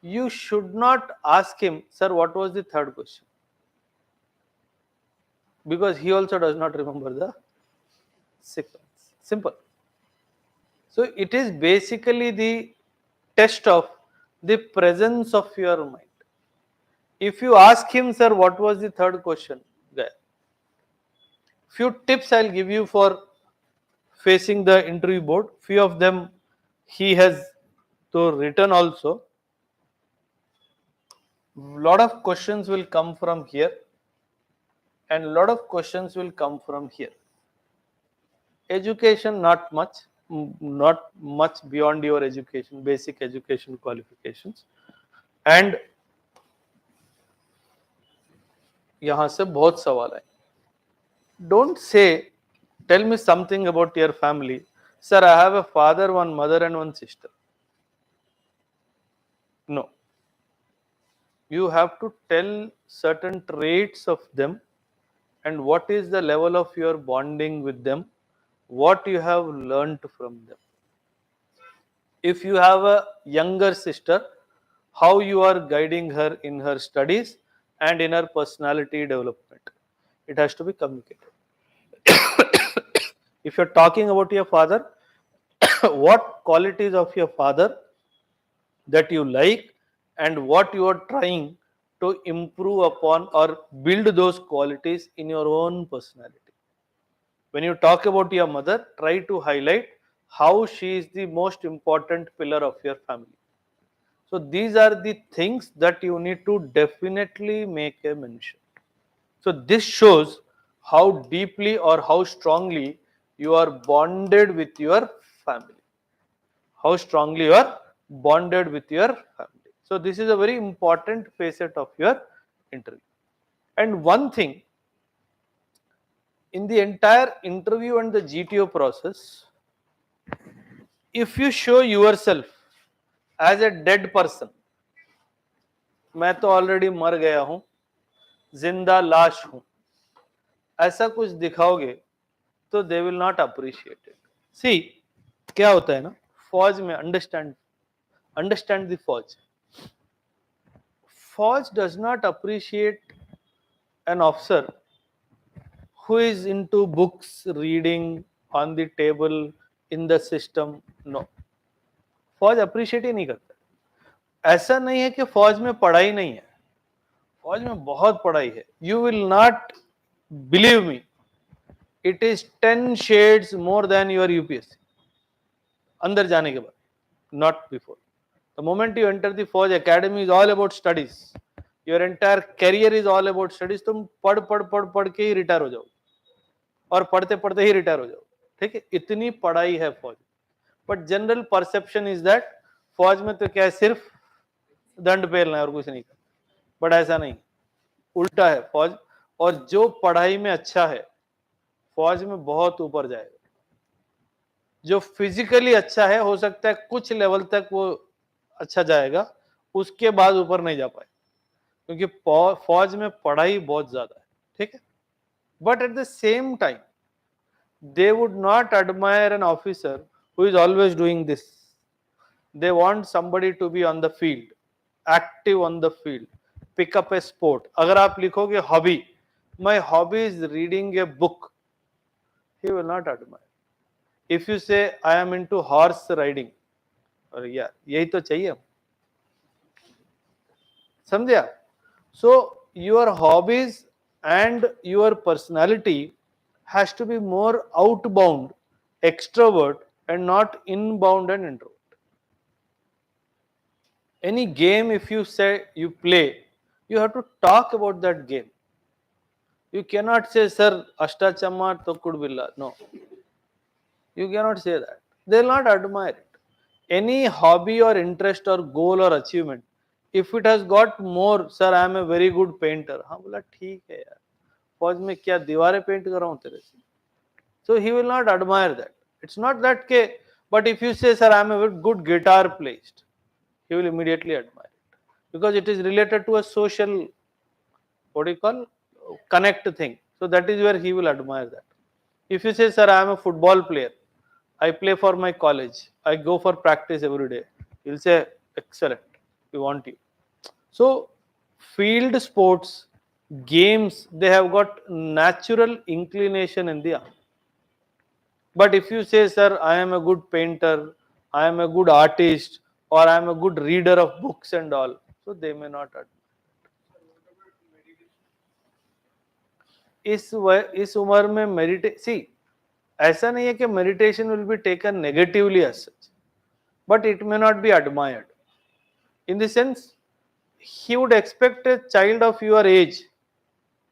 You should not ask him, sir, what was the third question? Because he also does not remember the sequence. Simple. So it is basically the test of the presence of your mind. If you ask him, sir, what was the third question? Few tips I'll give you for facing the interview board. Few of them he has written also. Lot of questions will come from here and lot of questions will come from here. Education, not much beyond your education, basic education qualifications. And यहाँ से बहुत सवाल आए. Don't say, tell me something about your family. Sir, I have a father, one mother and one sister. No. You have to tell certain traits of them and what is the level of your bonding with them, what you have learnt from them. If you have a younger sister, how you are guiding her in her studies and in her personality development. It has to be communicated. If you're talking about your father, what qualities of your father that you like and what you are trying to improve upon or build those qualities in your own personality. When you talk about your mother, try to highlight how she is the most important pillar of your family. So these are the things that you need to definitely make a mention. So this shows how deeply or how strongly you are bonded with your family. How strongly you are bonded with your family. So this is a very important facet of your interview. And one thing in the entire interview and the GTO process, if you show yourself as a dead person, मैं तो already मर गया हूं, जिंदा लाश हूं, ऐसा कुछ दिखाओगे तो they will not appreciate it. See क्या होता है ना, फौज में अंडरस्टैंड द फौज. फौज does not appreciate an officer who is into books reading on the table in the system. No, फौज अप्रिशिएट ही नहीं करता. ऐसा नहीं है कि फौज में पढ़ाई नहीं है, फौज में बहुत पढ़ाई है. You will not believe me, it is 10 shades more than your UPSC अंदर जाने के बाद, not before. The moment you enter the फौज academy is all about studies. Your entire career is all about studies. तुम पढ़ के ही retire हो जाओ और पढ़ते पढ़ते ही रिटायर हो जाओ. ठीक है, इतनी पढ़ाई है फौज. But general perception is that फौज में तो क्या है, सिर्फ दंड पेलना है और कुछ नहीं करना. बट ऐसा नहीं, उल्टा है फौज. और जो पढ़ाई में अच्छा है फौज में बहुत ऊपर जाएगा. जो फिजिकली अच्छा है हो सकता है कुछ लेवल तक वो अच्छा जाएगा, उसके बाद ऊपर नहीं जा पाए, क्योंकि फौज में पढ़ाई बहुत ज्यादा है. ठीक है, but at the same time they would not admire an officer who is always doing this. They want somebody to be on the field, active on the field, pick up a sport. अगर आप लिखोगे hobby, my hobby is reading a book, he will not admire. If you say I am into horse riding, और यार यही तो चाहिए, समझे आप? So your hobbies and your personality has to be more outbound, extrovert, and not inbound and introvert. Any game, if you say you play, you have to talk about that game. You cannot say, sir, Ashtachama Tokkud Billa. No. You cannot say that. They will not admire it. Any hobby or interest or goal or achievement, if it has got more, sir, I am a very good painter. हाँ बोला ठीक है यार, फौज में क्या दीवारें paint कर रहा हूँ तेरे से. So he will not admire that. It's not that ke, but if you say, sir, I am a good guitar playist, he will immediately admire it, because it is related to a social, what do you call, connect thing. So that is where he will admire that. If you say, sir, I am a football player, I play for my college, I go for practice every day, he will say, excellent, we want you. So field sports, games, they have got natural inclination in the arm. But if you say, sir, I am a good painter, I am a good artist, or I am a good reader of books and all, so they may not admire. इस उम्र में meditation, सी ऐसा नहीं है कि meditation will be taken negatively as such, but it may not be admired. In the sense he would expect a child of your age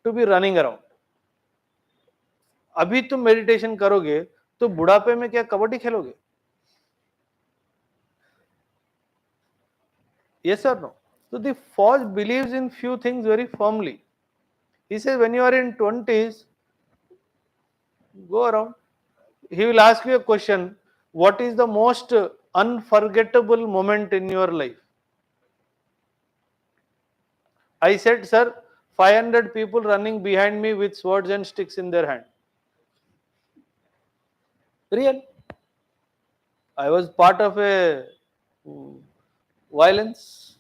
to be running around. अभी तुम meditation करोगे तो बुढ़ापे में क्या कबड्डी खेलोगे? Yes or no? So the Fauj believes in few things very firmly. He says when you are in 20s, go around. He will ask you a question, what is the most unforgettable moment in your life? I said, sir, 500 people running behind me with swords and sticks in their hand. Real. I was part of a violence,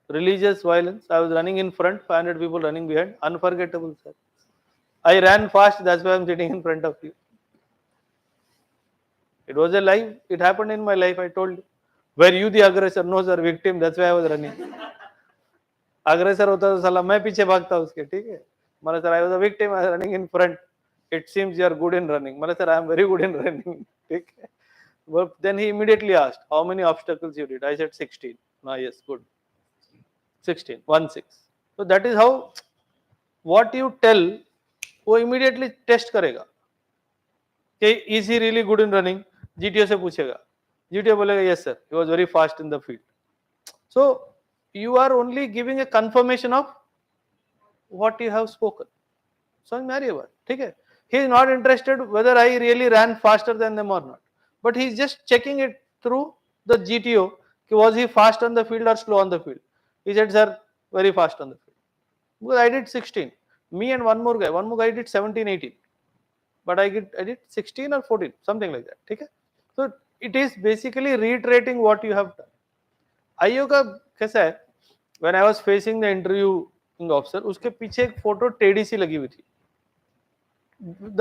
religious violence. I was running in front, 500 people running behind. Unforgettable, sir. I ran fast, that's why I'm sitting in front of you. It was a life, it happened in my life, I told you. Were you the aggressor? No, sir, victim, that's why I was running. अग्रेसर होता तो साला मैं पीछे भागता उसके, ठीक है. मतलब sir I was a victim, I was running in front. It seems you are good in running. मतलब sir I am very good in running. ठीक है. But then he immediately asked, how many obstacles you did? I said 16. Ah, yes, good. 16, 1 6. So that is how what you tell, वो immediately test करेगा कि is he really good in running? GTO से पूछेगा. GTO बोलेगा yes sir, he was very fast in the field. So you are only giving a confirmation of what you have spoken. समझ में आ रही है बात, ठीक है. He is not interested whether I really ran faster than them or not, but he is just checking it through the GTO कि was he fast on the field or slow on the field. He said sir very fast on the field. Because I did 16. Me and one more guy did 17 18, but I did 16 or 14 something like that, ठीक है. So it is basically reiterating what you have done. IO का कैसा है, when I was facing the interviewing officer, उसके पीछे एक photo टेढ़ी सी लगी हुई थी.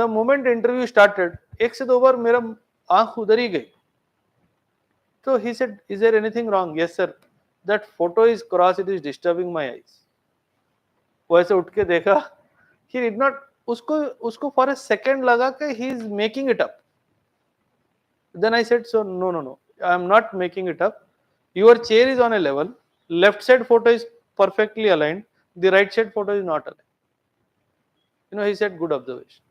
The moment interview started, एक से दो बार मेरा आंख उधर ही गई. So he said, is there anything wrong? Yes sir, that photo is cross, it is disturbing my eyes. वो ऐसे उठ के देखा, he did not, उसको for a second लगा कि he is making it up. Then I said, so no, I am not making it up. Your chair is on a level, left side photo is perfectly aligned, the right side photo is not aligned. He said, good observation.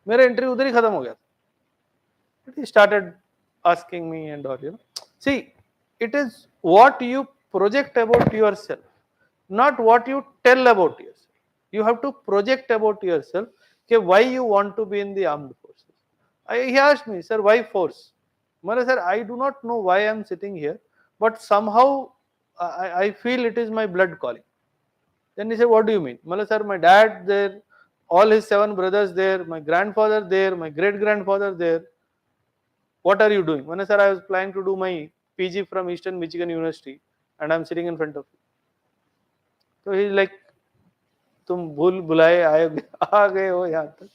मेरा interview उधर ही खत्म हो गया. He started asking me and all. See, it is what you project about yourself, not what you tell about yourself. You have to project about yourself why you want to be in the armed forces. He asked me, sir, why force? Sir, I do not know why I am sitting here, but somehow I feel it is my blood calling. Then he said, what do you mean? Sir, my dad there, all his 7 brothers there, my grandfather there, my great grandfather there. What are you doing? Sir, I was planning to do my PG from Eastern Michigan University and I'm sitting in front of you. So he's like, तुम भूल भुलाए आ गए हो यहाँ तक,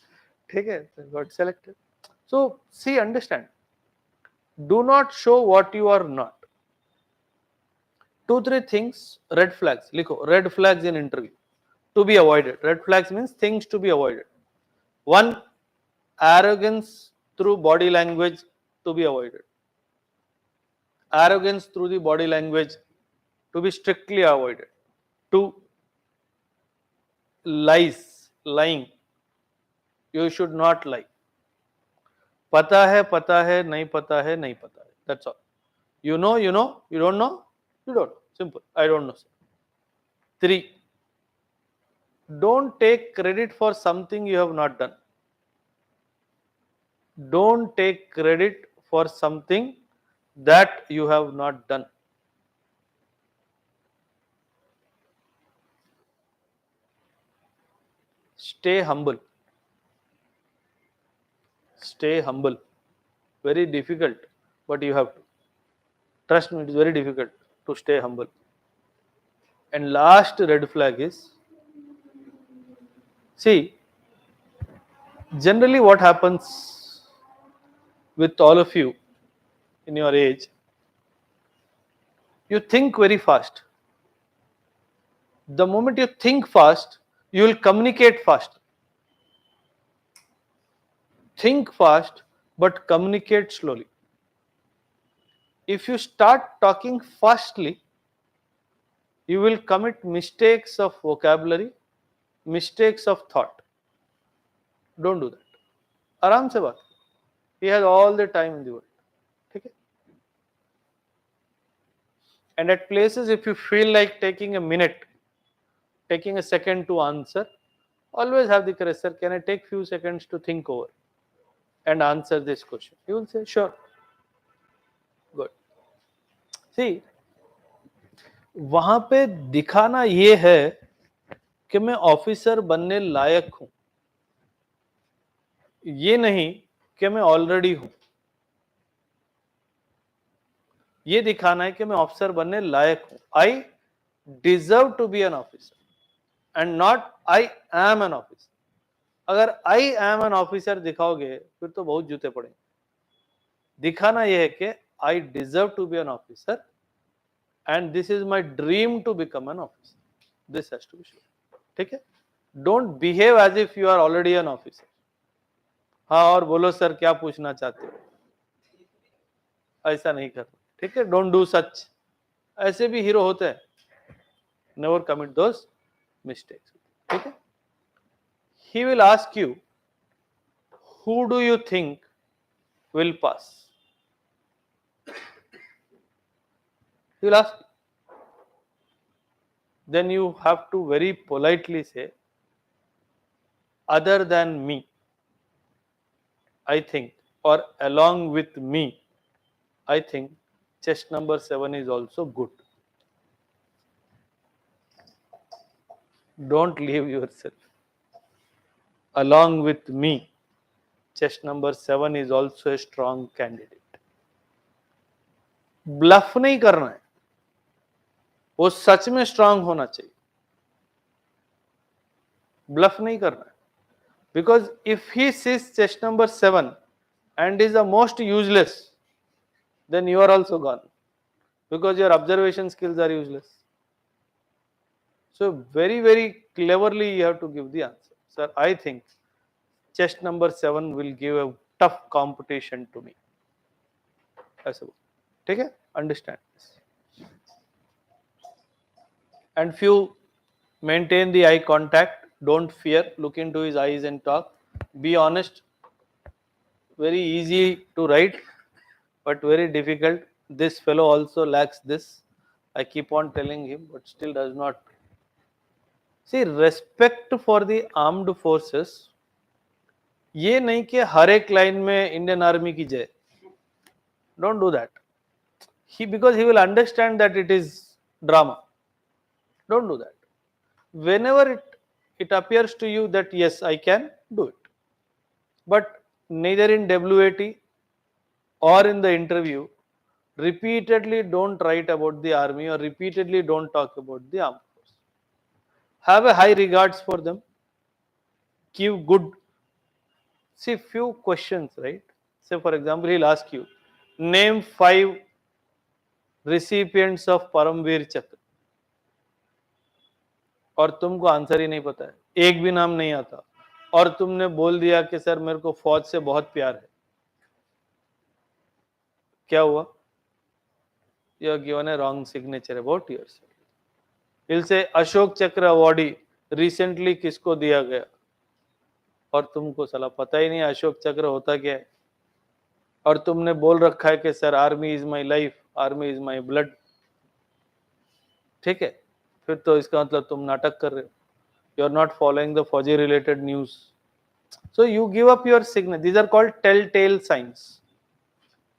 ठीक है. Got selected. So see, understand. Do not show what you are not. 2-3 things, red flags. लिखो, red flags in interview to be avoided. Red flags means things to be avoided. 1, arrogance through body language to be avoided. Arrogance through the body language to be strictly avoided. 2, lying. You should not lie. पता है, नहीं पता है. That's all. You know, you don't know, you don't know. Simple. I don't know. 3, don't take credit for something you have not done. Don't take credit for something that you have not done. Stay humble. Stay humble. Very difficult, but you have to. Trust me, it is very difficult to stay humble. And last red flag is, see, generally what happens with all of you in your age, you think very fast. The moment you think fast, you will communicate fast. Think fast, but communicate slowly. If you start talking fastly, you will commit mistakes of vocabulary, mistakes of thought. Don't do that. आराम से बात. He has all the time in the world. ठीक है? And at places, if you feel like taking a minute, taking a second to answer, always have the courage, sir, can I take few seconds to think over and answer this question? He will say, sure. Good. See, वहां पे दिखाना ये है कि मैं officer बनने लायक हूं, ये नहीं कि मैं ऑलरेडी हूं. ये दिखाना है कि मैं ऑफिसर बनने लायक हूं. I deserve to be an officer and not I am an officer. अगर आई एम एन ऑफिसर दिखाओगे फिर तो बहुत जूते पड़ेंगे. दिखाना यह है कि I deserve to be an officer and this is my dream to become an officer. This has to be shown. ठीक है? Don't behave as if you are already an officer. हाँ और बोलो सर क्या पूछना चाहते हो? ऐसा नहीं करना. ठीक है? Don't do such. ऐसे भी हीरो होते हैं. Never commit those mistakes. ठीक है? He will ask you, who do you think will pass? He will ask. Then you have to very politely say, other than me, I think, or along with me, I think chest number 7 is also good. Don't leave yourself. Along with me, chest number 7 is also a strong candidate. Bluff नहीं करना है, वो सच में strong होना चाहिए. Bulb नहीं करना है. Because if he sees chest number 7 and is the most useless, then you are also gone. Because your observation skills are useless. So very, very cleverly you have to give the answer. Sir, I think chest number 7 will give a tough competition to me. ऐसा बोलो. ठीक है? Understand this. And few maintain the eye contact. Don't fear. Look into his eyes and talk. Be honest. Very easy to write, but very difficult. This fellow also lacks this. I keep on telling him, but still does not. See, respect for the armed forces. ये नहीं कि हर एक line में Indian army की जय. Don't do that. Because he will understand that it is drama. Don't do that. Whenever it appears to you that yes, I can do it, but neither in WAT or in the interview, repeatedly don't write about the army or repeatedly don't talk about the armed force. Have a high regards for them. Give good. See, few questions, right? Say, for example, he'll ask you, name 5 recipients of Paramveer Chakra. और तुमको answer ही नहीं पता है, एक भी नाम नहीं आता, और तुमने बोल दिया कि सर मेरे को फौज से बहुत प्यार है. क्या हुआ? You have given a wrong signature about yourself. He'll say Ashok चक्र अवार्डी रिसेंटली किसको दिया गया, और तुमको साला पता ही नहीं अशोक चक्र होता क्या है, और तुमने बोल रखा है कि sir army is my life, army is my blood. ठीक है? फिर तो इसका मतलब तुम नाटक कर रहे हो. You are not following the फौजी related news. So you give up your signature. These are called tell tell science.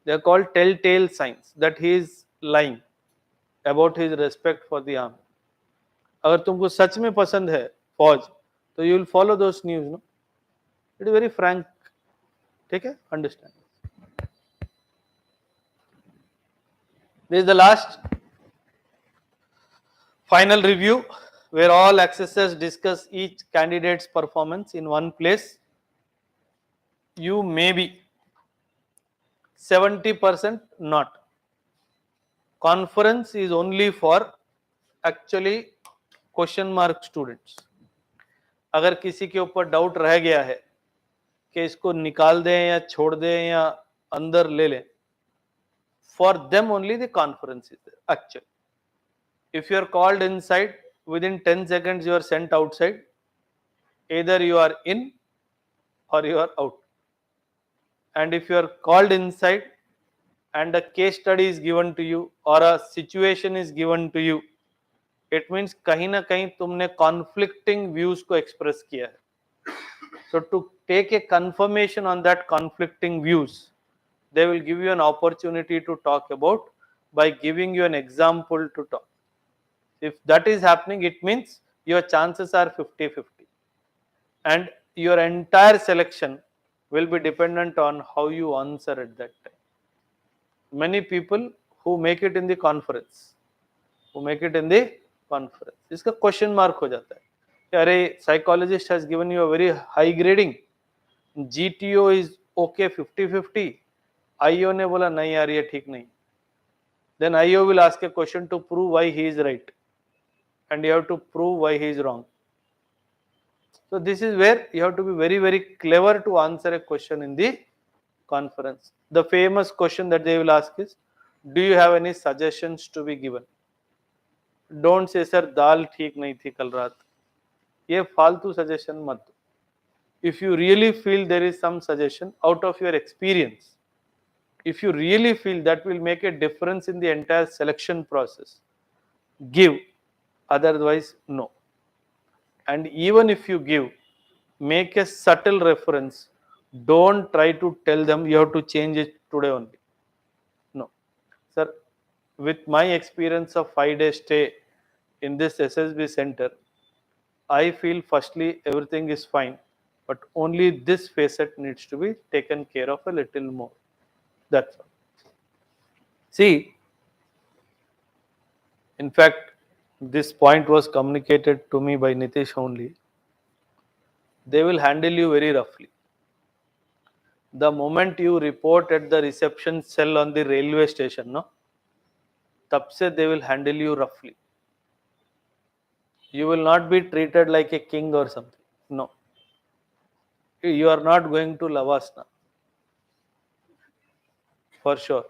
They are called tell tell science that he is lying about his respect for the army. अगर तुमको सच में पसंद है फौज, तो you will follow those news. No, it is very frank. ठीक है? Understand. This is the last final review where all accessors discuss each candidate's performance in one place. You may be 70% not. Conference is only for actually question mark students. अगर किसी के ऊपर doubt रह गया है कि इसको निकाल दें या छोड़ दें या अंदर ले लें, for them only the conference is there actually. If you are called inside, within 10 seconds you are sent outside. Either you are in or you are out. And if you are called inside and a case study is given to you or a situation is given to you, it means कहीं ना कहीं तुमने conflicting views को express किया है. So to take a confirmation on that conflicting views, they will give you an opportunity to talk about by giving you an example to talk. If that is happening, it means your chances are 50-50, and your entire selection will be dependent on how you answer at that time. Many people who make it in the conference, इसका question mark हो जाता है कि अरे psychologist has given you a very high grading, GTO is okay 50-50, IO ने बोला नहीं यार ये ठीक नहीं. Then IO will ask a question to prove why he is right, and you have to prove why he is wrong. So this is where you have to be very, very clever to answer a question in the conference. The famous question that they will ask is, do you have any suggestions to be given? Don't say sir दाल ठीक नहीं थी कल रात. ये फालतू suggestion मत दो. If you really feel there is some suggestion out of your experience, if you really feel that will make a difference in the entire selection process, give. Otherwise, no. And even if you give, make a subtle reference. Don't try to tell them you have to change it today only. No. Sir, with my experience of 5 day stay in this SSB center, I feel firstly everything is fine, but only this facet needs to be taken care of a little more. That's all. See, in fact, this point was communicated to me by Nitish only. They will handle you very roughly. The moment you report at the reception cell on the railway station, no, तब से they will handle you roughly. You will not be treated like a king or something. No. You are not going to Lavasna. For sure.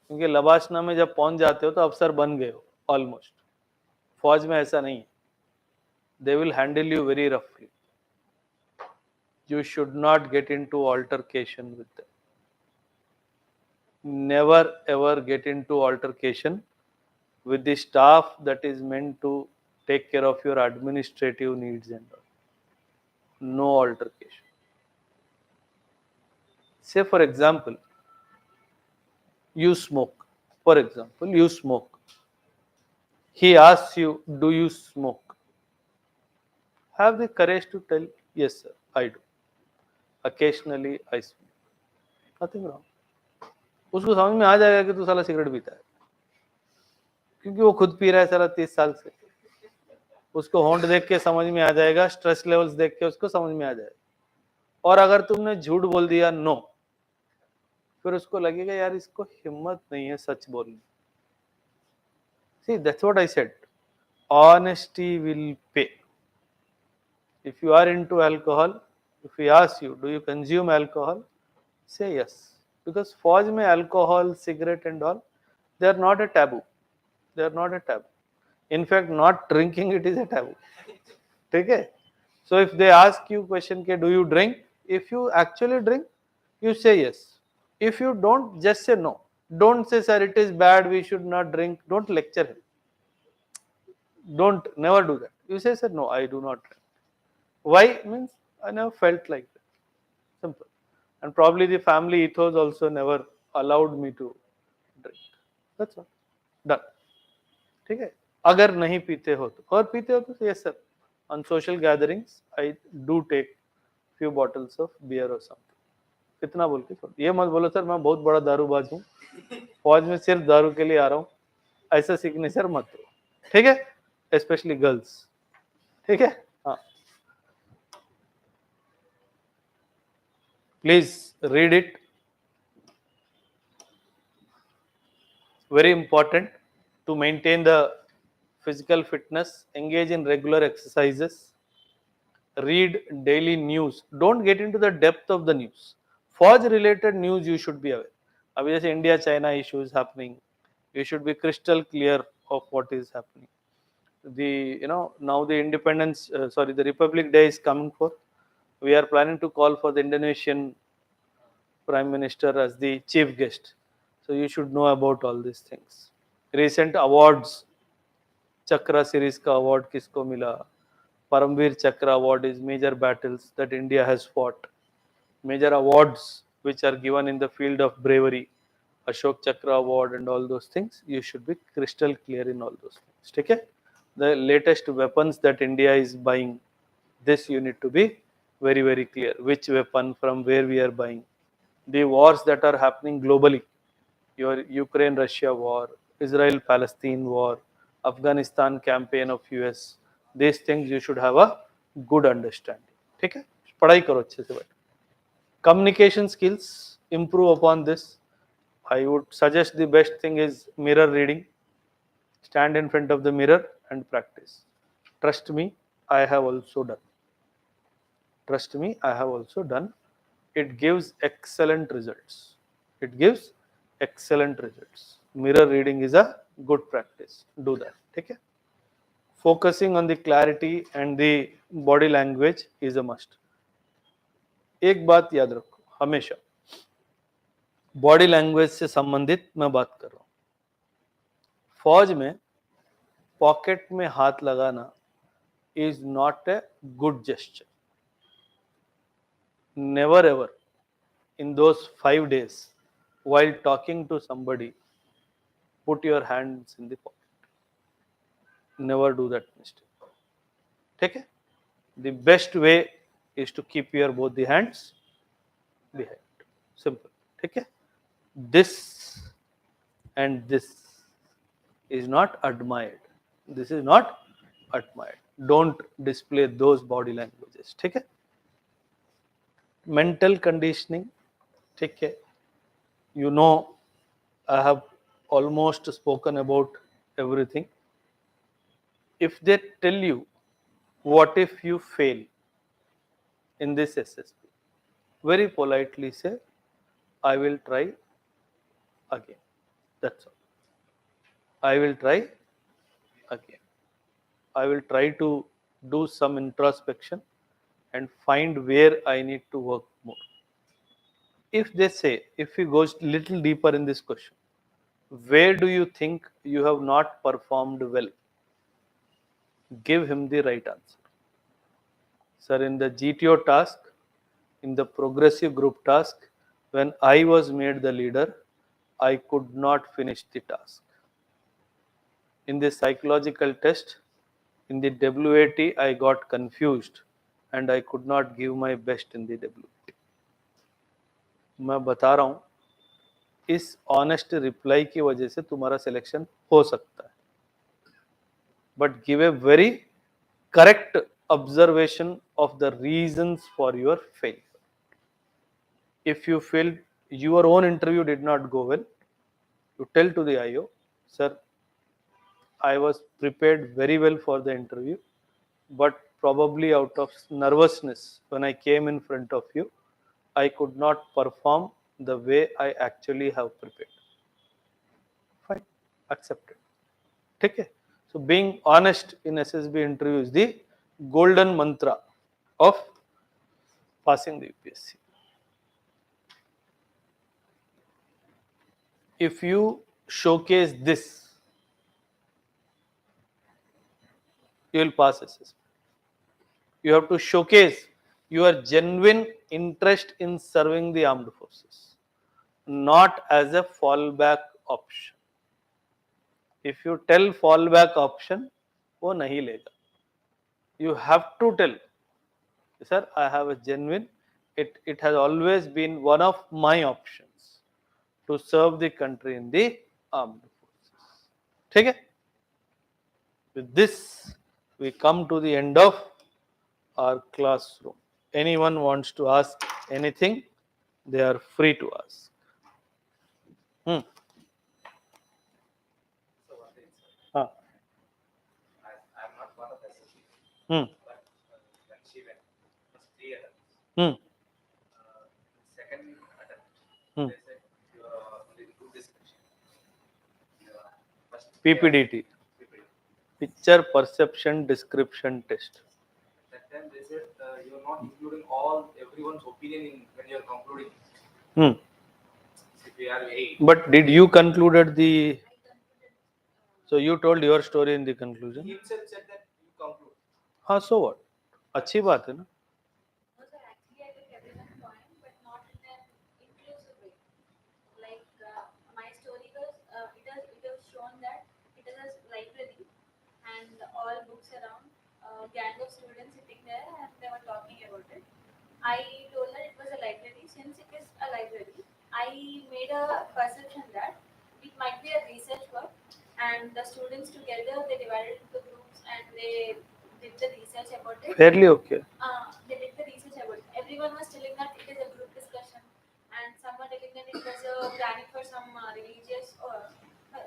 क्योंकि लवासना में जब पहुंच जाते हो तो अफसर बन गए हो ऑलमोस्ट. फौज में ऐसा नहीं है. They will handle you very roughly. You should not get into altercation with them. Never ever get into altercation with the staff that is meant to take care of your administrative needs and all. No altercation. Say for example, you smoke. For example, you smoke. He asks you, do you smoke? Have the courage to tell, yes sir, I do. Occasionally I smoke. Nothing wrong. उसको समझ में आ जाएगा कि तू साला cigarette पीता है, क्योंकि वो खुद पी रहा है साला 30 साल से. उसको होंठ देख के समझ में आ जाएगा, स्ट्रेस लेवल्स देख के उसको समझ में आ जाएगा. और अगर तुमने झूठ बोल दिया नो, फिर उसको लगेगा यार इसको हिम्मत नहीं है सच बोलने. See, that's what I said. Honesty will pay. If you are into alcohol, if he asks you, do you consume alcohol? Say yes. Because फौज में alcohol, cigarette and all, they are not a taboo. They are not a taboo. In fact, not drinking it is a taboo. ठीक है? So if they ask you question के do you drink? If you actually drink, you say yes. If you don't, just say no. Don't say sir it is bad, we should not drink. Don't lecture him. Don't, never do that. You say sir no, I do not drink. Why? Means I never felt like that. Simple. And probably the family ethos also never allowed me to drink. That's all. Done. ठीक है? अगर नहीं पीते हो तो, और पीते हो तो yes sir. On social gatherings, I do take few bottles of beer or something. इतना बोल के छोड़. ये मत बोलो सर मैं बहुत बड़ा दारूबाज हूँ, फौज में सिर्फ दारू के लिए आ रहा हूँ, ऐसा सिग्नेचर मत दो. ठीक है? Especially girls. ठीक है? हाँ. Please read it. Very important to maintain the physical fitness. Engage in regular exercises. Read daily news. Don't get into the depth of the news. Forge related news you should be aware. अभी जैसे India China issue is happening, you should be crystal clear of what is happening. The now the the Republic Day is coming for. We are planning to call for the Indonesian Prime Minister as the chief guest. So you should know about all these things. Recent awards, Chakra series का award किसको मिला? Paramveer Chakra award is major battles that India has fought. Major awards which are given in the field of bravery, Ashok Chakra award and all those things. You should be crystal clear in all those things. Okay? The latest weapons that India is buying, this you need to be very, very clear. Which weapon, from where we are buying. The wars that are happening globally, your Ukraine-Russia war, Israel-Palestine war, Afghanistan campaign of US, these things you should have a good understanding. ठीक है? पढ़ाई करो अच्छे से बैठ. Communication skills, improve upon this. I would suggest the best thing is mirror reading. Stand in front of the mirror and practice. Trust me, I have also done. Trust me, I have also done. It gives excellent results. It gives excellent results. Mirror reading is a good practice. Do that. Okay? Focusing on the clarity and the body language is a must. एक बात याद रखो हमेशा, body language से संबंधित मैं बात कर रहा हूं. फौज में पॉकेट में हाथ लगाना is not a good gesture. Never ever in those 5 days while talking to somebody put your hands in the pocket. Never do that mistake. Okay? The best way is to keep your both the hands behind. Simple. Okay? This and this is not admired. This is not admired. Don't display those body languages. Okay? Mental conditioning. Okay? You know, I have almost spoken about everything. If they tell you, what if you fail in this SSB? Very politely say, I will try again. That's all. I will try again. I will try to do some introspection and find where I need to work more. If they say, if we go little deeper in this question, where do you think you have not performed well? Give him the right answer. Sir, in the GTO task, in the progressive group task, when I was made the leader, I could not finish the task. In the psychological test, in the WAT, I got confused and I could not give my best in the WAT. मैं बता रहा हूँ, इस honest reply की वजह से तुम्हारा selection हो सकता है, but give a very correct observation of the reasons for your failure. If you feel your own interview did not go well, you tell to the IO, sir, I was prepared very well for the interview, but probably out of nervousness when I came in front of you, I could not perform the way I actually have prepared. Fine, accepted. Okay? So being honest in SSB interview is the golden mantra of passing the UPSC. If you showcase this, you will pass SSB. You have to showcase your genuine interest in serving the armed forces, not as a fallback option. If you tell fallback option, वो नहीं लेगा. You have to tell, sir, I have a genuine, it has always been one of my options to serve the country in the armed forces. ठीक है? With this, we come to the end of our classroom. Anyone wants to ask anything, they are free to ask. Hmm. So one thing, sir, Ah. I'm not part of SSB, Hmm. but when she went, it was 3 attempts. Hmm. Second attempt, Hmm. they said you are only group discussion. First PPDT, PPT. Picture Perception Description Test. That time they said you are not including everyone's opinion in when you are concluding. Hmm. If we are 8, But did you concluded the? So you told your story in the conclusion. he himself said that you conclude. हाँ, so what? अच्छी बात है ना? No, sir, actually I took everyone's point, but not in an inclusive way. Like my story was, it was shown that it is a library and all books around, gang of students sitting there and they were talking about it. I told that it was a library. Since it is a library, I made a perception that it might be a research work, and the students together they divided into groups and they did the research about it. Fairly okay. They did the research about it. Everyone was telling that it is a group discussion, and some were telling something, and it was planning for some religious or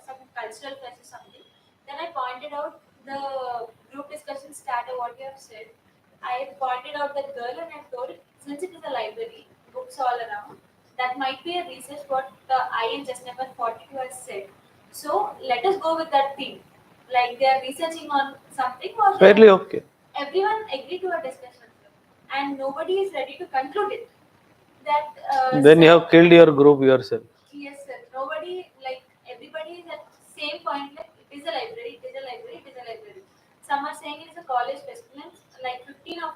some cultural fest or something. Then I pointed out the group discussion starter, what you have said. I pointed out that girl and I told it, since it is a library, books all around, that might be a research what the I in just number 42 has said. So let us go with that theme. Like they are researching on something or they Fairly okay. everyone agree to a discussion, sir, and nobody is ready to conclude it. That Then you sir, have killed your group yourself. yes, sir. Nobody, like everybody is at same point. Like it is a library. It is a library. It is a library. Some are saying it is a college festival. Like 15 of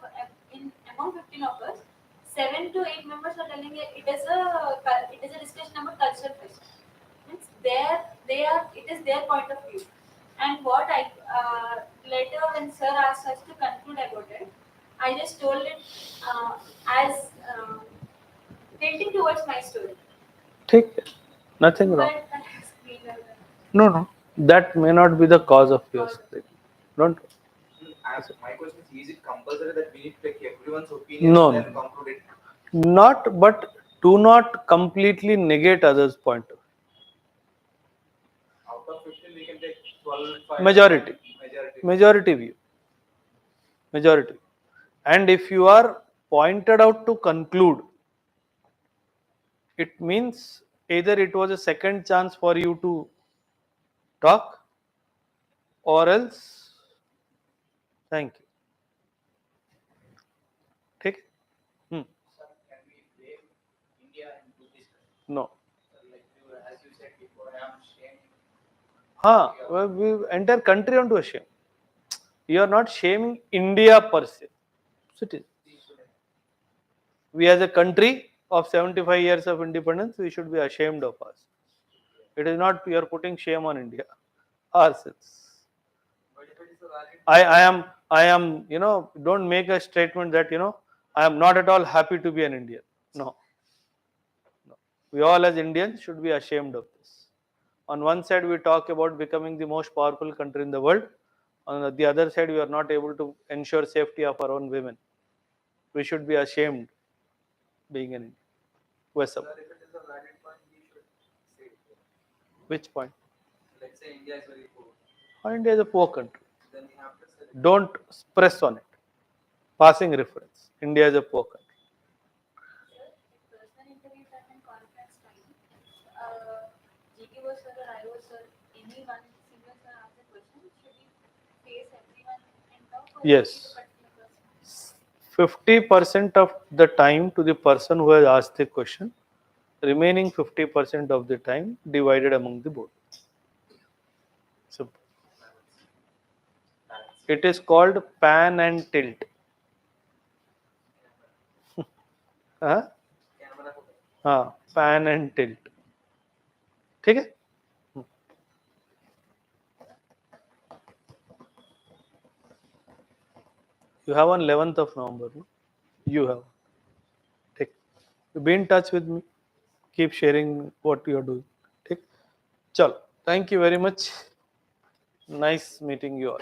in among 15 of us, 7 to 8 members are telling it is a discussion about cultural fest. Means they are it is their point of view. And what I later when sir asked us to conclude about it, I just told it as tilting towards my story. Take it. Nothing wrong. But I have screened out No, no. That may not be the cause of your suffering. Don't. My question is it compulsory that we need to take everyone's opinion No, and then no. conclude it? Not, but do not completely negate others' point of Out of 15, we can take 12, 5. Majority. Majority. Majority view. Majority. And if you are pointed out to conclude, it means either it was a second chance for you to talk, or else thank you. Take it? Sir, can we blame India into this? No. Sir, like as you said before, I am shaming. Well, we entire country onto a shame. You are not shaming India per se. So it is. We as a country of 75 years of independence, we should be ashamed of us. It is not you are putting shame on India, ourselves. But if it is a valid, I am, don't make a statement that, I am not at all happy to be an Indian. No. No. We all as Indians should be ashamed of this. On one side, we talk about becoming the most powerful country in the world. On the other side, we are not able to ensure safety of our own women. We should be ashamed being an Indian. West sir, up. if it is a valid point, we should say it. Which point? Let's say India is very poor. India is a poor country. Then we have to say it. Don't press on it. Passing reference. India is a poor country. Sir, if personal interview time and conference time, GT was sir or I was sir, anyone single sir ask the question, should we face everyone and talk or Yes. only the particular person? 50% of the time to the person who has asked the question, remaining 50% of the time divided among the both. So it is called pan and tilt. हाँ Camera photo. हाँ pan and tilt. ठीक है? You have on 11th of November. No? You have. Take. Be in touch with me. Keep sharing what you are doing. Take. Chalo. Thank you very much. Nice meeting you all.